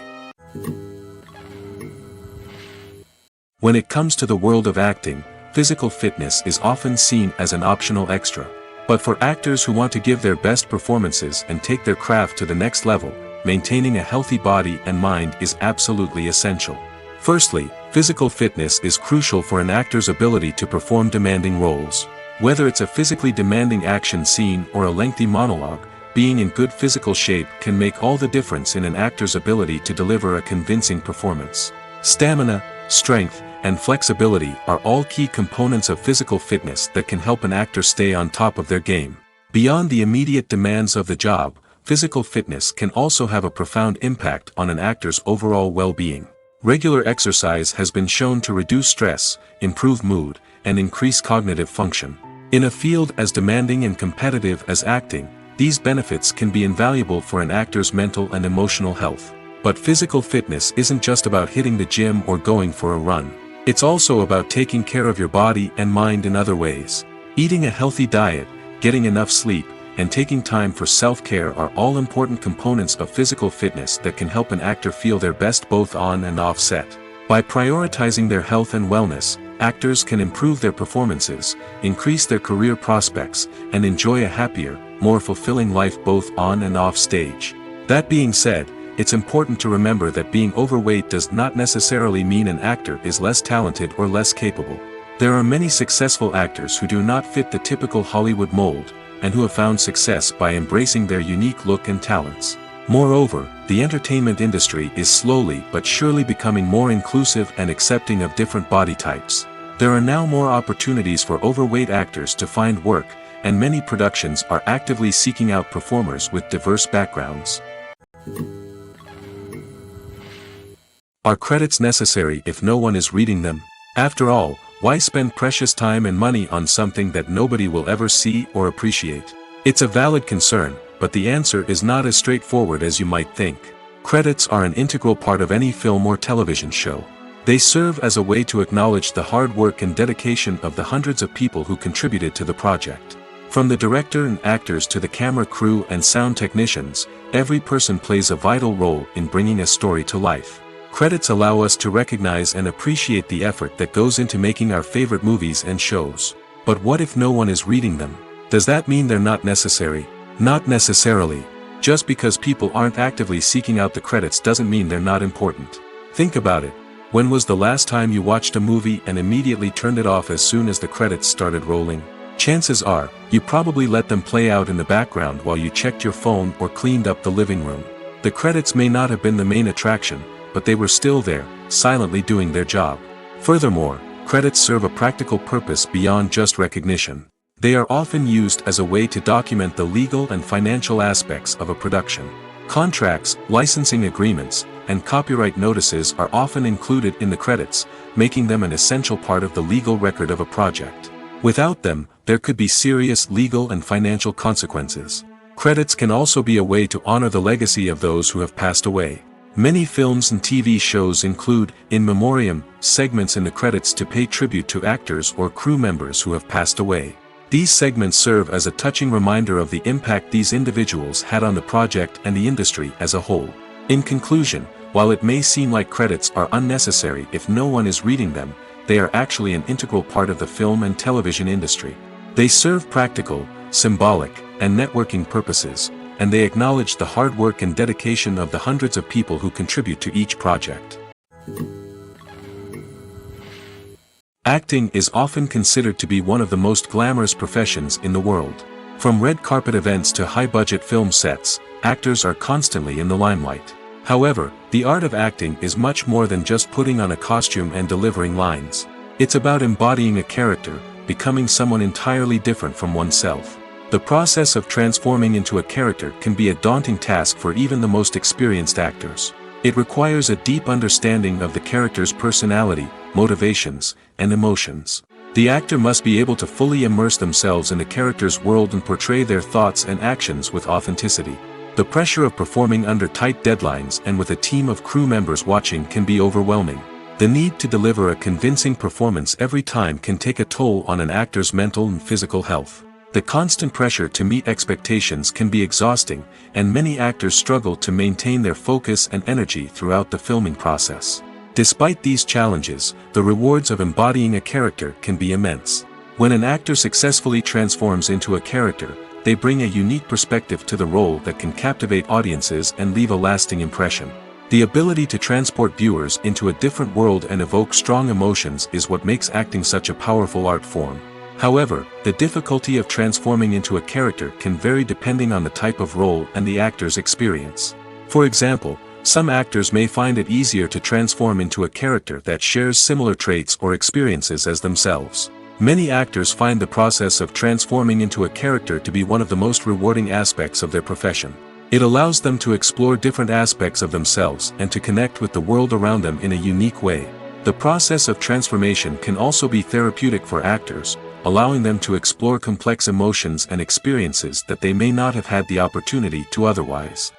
When it comes to the world of acting, physical fitness is often seen as an optional extra. But for actors who want to give their best performances and take their craft to the next level, maintaining a healthy body and mind is absolutely essential. Firstly, physical fitness is crucial for an actor's ability to perform demanding roles. Whether it's a physically demanding action scene or a lengthy monologue, being in good physical shape can make all the difference in an actor's ability to deliver a convincing performance. Stamina, strength, and flexibility are all key components of physical fitness that can help an actor stay on top of their game. Beyond the immediate demands of the job, physical fitness can also have a profound impact on an actor's overall well-being. Regular exercise has been shown to reduce stress, improve mood, and increase cognitive function. In a field as demanding and competitive as acting, these benefits can be invaluable for an actor's mental and emotional health. But physical fitness isn't just about hitting the gym or going for a run. It's also about taking care of your body and mind in other ways. Eating a healthy diet, getting enough sleep, and taking time for self-care are all important components of physical fitness that can help an actor feel their best both on and off set. By prioritizing their health and wellness, actors can improve their performances, increase their career prospects, and enjoy a happier, more fulfilling life both on and off stage. That being said, it's important to remember that being overweight does not necessarily mean an actor is less talented or less capable. There are many successful actors who do not fit the typical Hollywood mold, and who have found success by embracing their unique look and talents. Moreover, the entertainment industry is slowly but surely becoming more inclusive and accepting of different body types. There are now more opportunities for overweight actors to find work, and many productions are actively seeking out performers with diverse backgrounds. Are credits necessary if no one is reading them? After all, why spend precious time and money on something that nobody will ever see or appreciate? It's a valid concern, but the answer is not as straightforward as you might think. Credits are an integral part of any film or television show. They serve as a way to acknowledge the hard work and dedication of the hundreds of people who contributed to the project. From the director and actors to the camera crew and sound technicians, every person plays a vital role in bringing a story to life. Credits allow us to recognize and appreciate the effort that goes into making our favorite movies and shows. But what if no one is reading them? Does that mean they're not necessary? Not necessarily. Just because people aren't actively seeking out the credits doesn't mean they're not important. Think about it. When was the last time you watched a movie and immediately turned it off as soon as the credits started rolling? Chances are, you probably let them play out in the background while you checked your phone or cleaned up the living room. The credits may not have been the main attraction, but they were still there, silently doing their job. Furthermore, credits serve a practical purpose beyond just recognition. They are often used as a way to document the legal and financial aspects of a production. Contracts, licensing agreements, and copyright notices are often included in the credits, making them an essential part of the legal record of a project. Without them, there could be serious legal and financial consequences. Credits can also be a way to honor the legacy of those who have passed away. Many films and TV shows include, in memoriam, segments in the credits to pay tribute to actors or crew members who have passed away. These segments serve as a touching reminder of the impact these individuals had on the project and the industry as a whole. In conclusion, while it may seem like credits are unnecessary if no one is reading them, they are actually an integral part of the film and television industry. They serve practical, symbolic, and networking purposes, and they acknowledge the hard work and dedication of the hundreds of people who contribute to each project. Acting is often considered to be one of the most glamorous professions in the world. From red carpet events to high-budget film sets, actors are constantly in the limelight. However, the art of acting is much more than just putting on a costume and delivering lines. It's about embodying a character, becoming someone entirely different from oneself. The process of transforming into a character can be a daunting task for even the most experienced actors. It requires a deep understanding of the character's personality, motivations, and emotions. The actor must be able to fully immerse themselves in the character's world and portray their thoughts and actions with authenticity. The pressure of performing under tight deadlines and with a team of crew members watching can be overwhelming. The need to deliver a convincing performance every time can take a toll on an actor's mental and physical health. The constant pressure to meet expectations can be exhausting, and many actors struggle to maintain their focus and energy throughout the filming process. Despite these challenges, the rewards of embodying a character can be immense. When an actor successfully transforms into a character, they bring a unique perspective to the role that can captivate audiences and leave a lasting impression. The ability to transport viewers into a different world and evoke strong emotions is what makes acting such a powerful art form. However, the difficulty of transforming into a character can vary depending on the type of role and the actor's experience. For example, some actors may find it easier to transform into a character that shares similar traits or experiences as themselves. Many actors find the process of transforming into a character to be one of the most rewarding aspects of their profession. It allows them to explore different aspects of themselves and to connect with the world around them in a unique way. The process of transformation can also be therapeutic for actors, allowing them to explore complex emotions and experiences that they may not have had the opportunity to otherwise.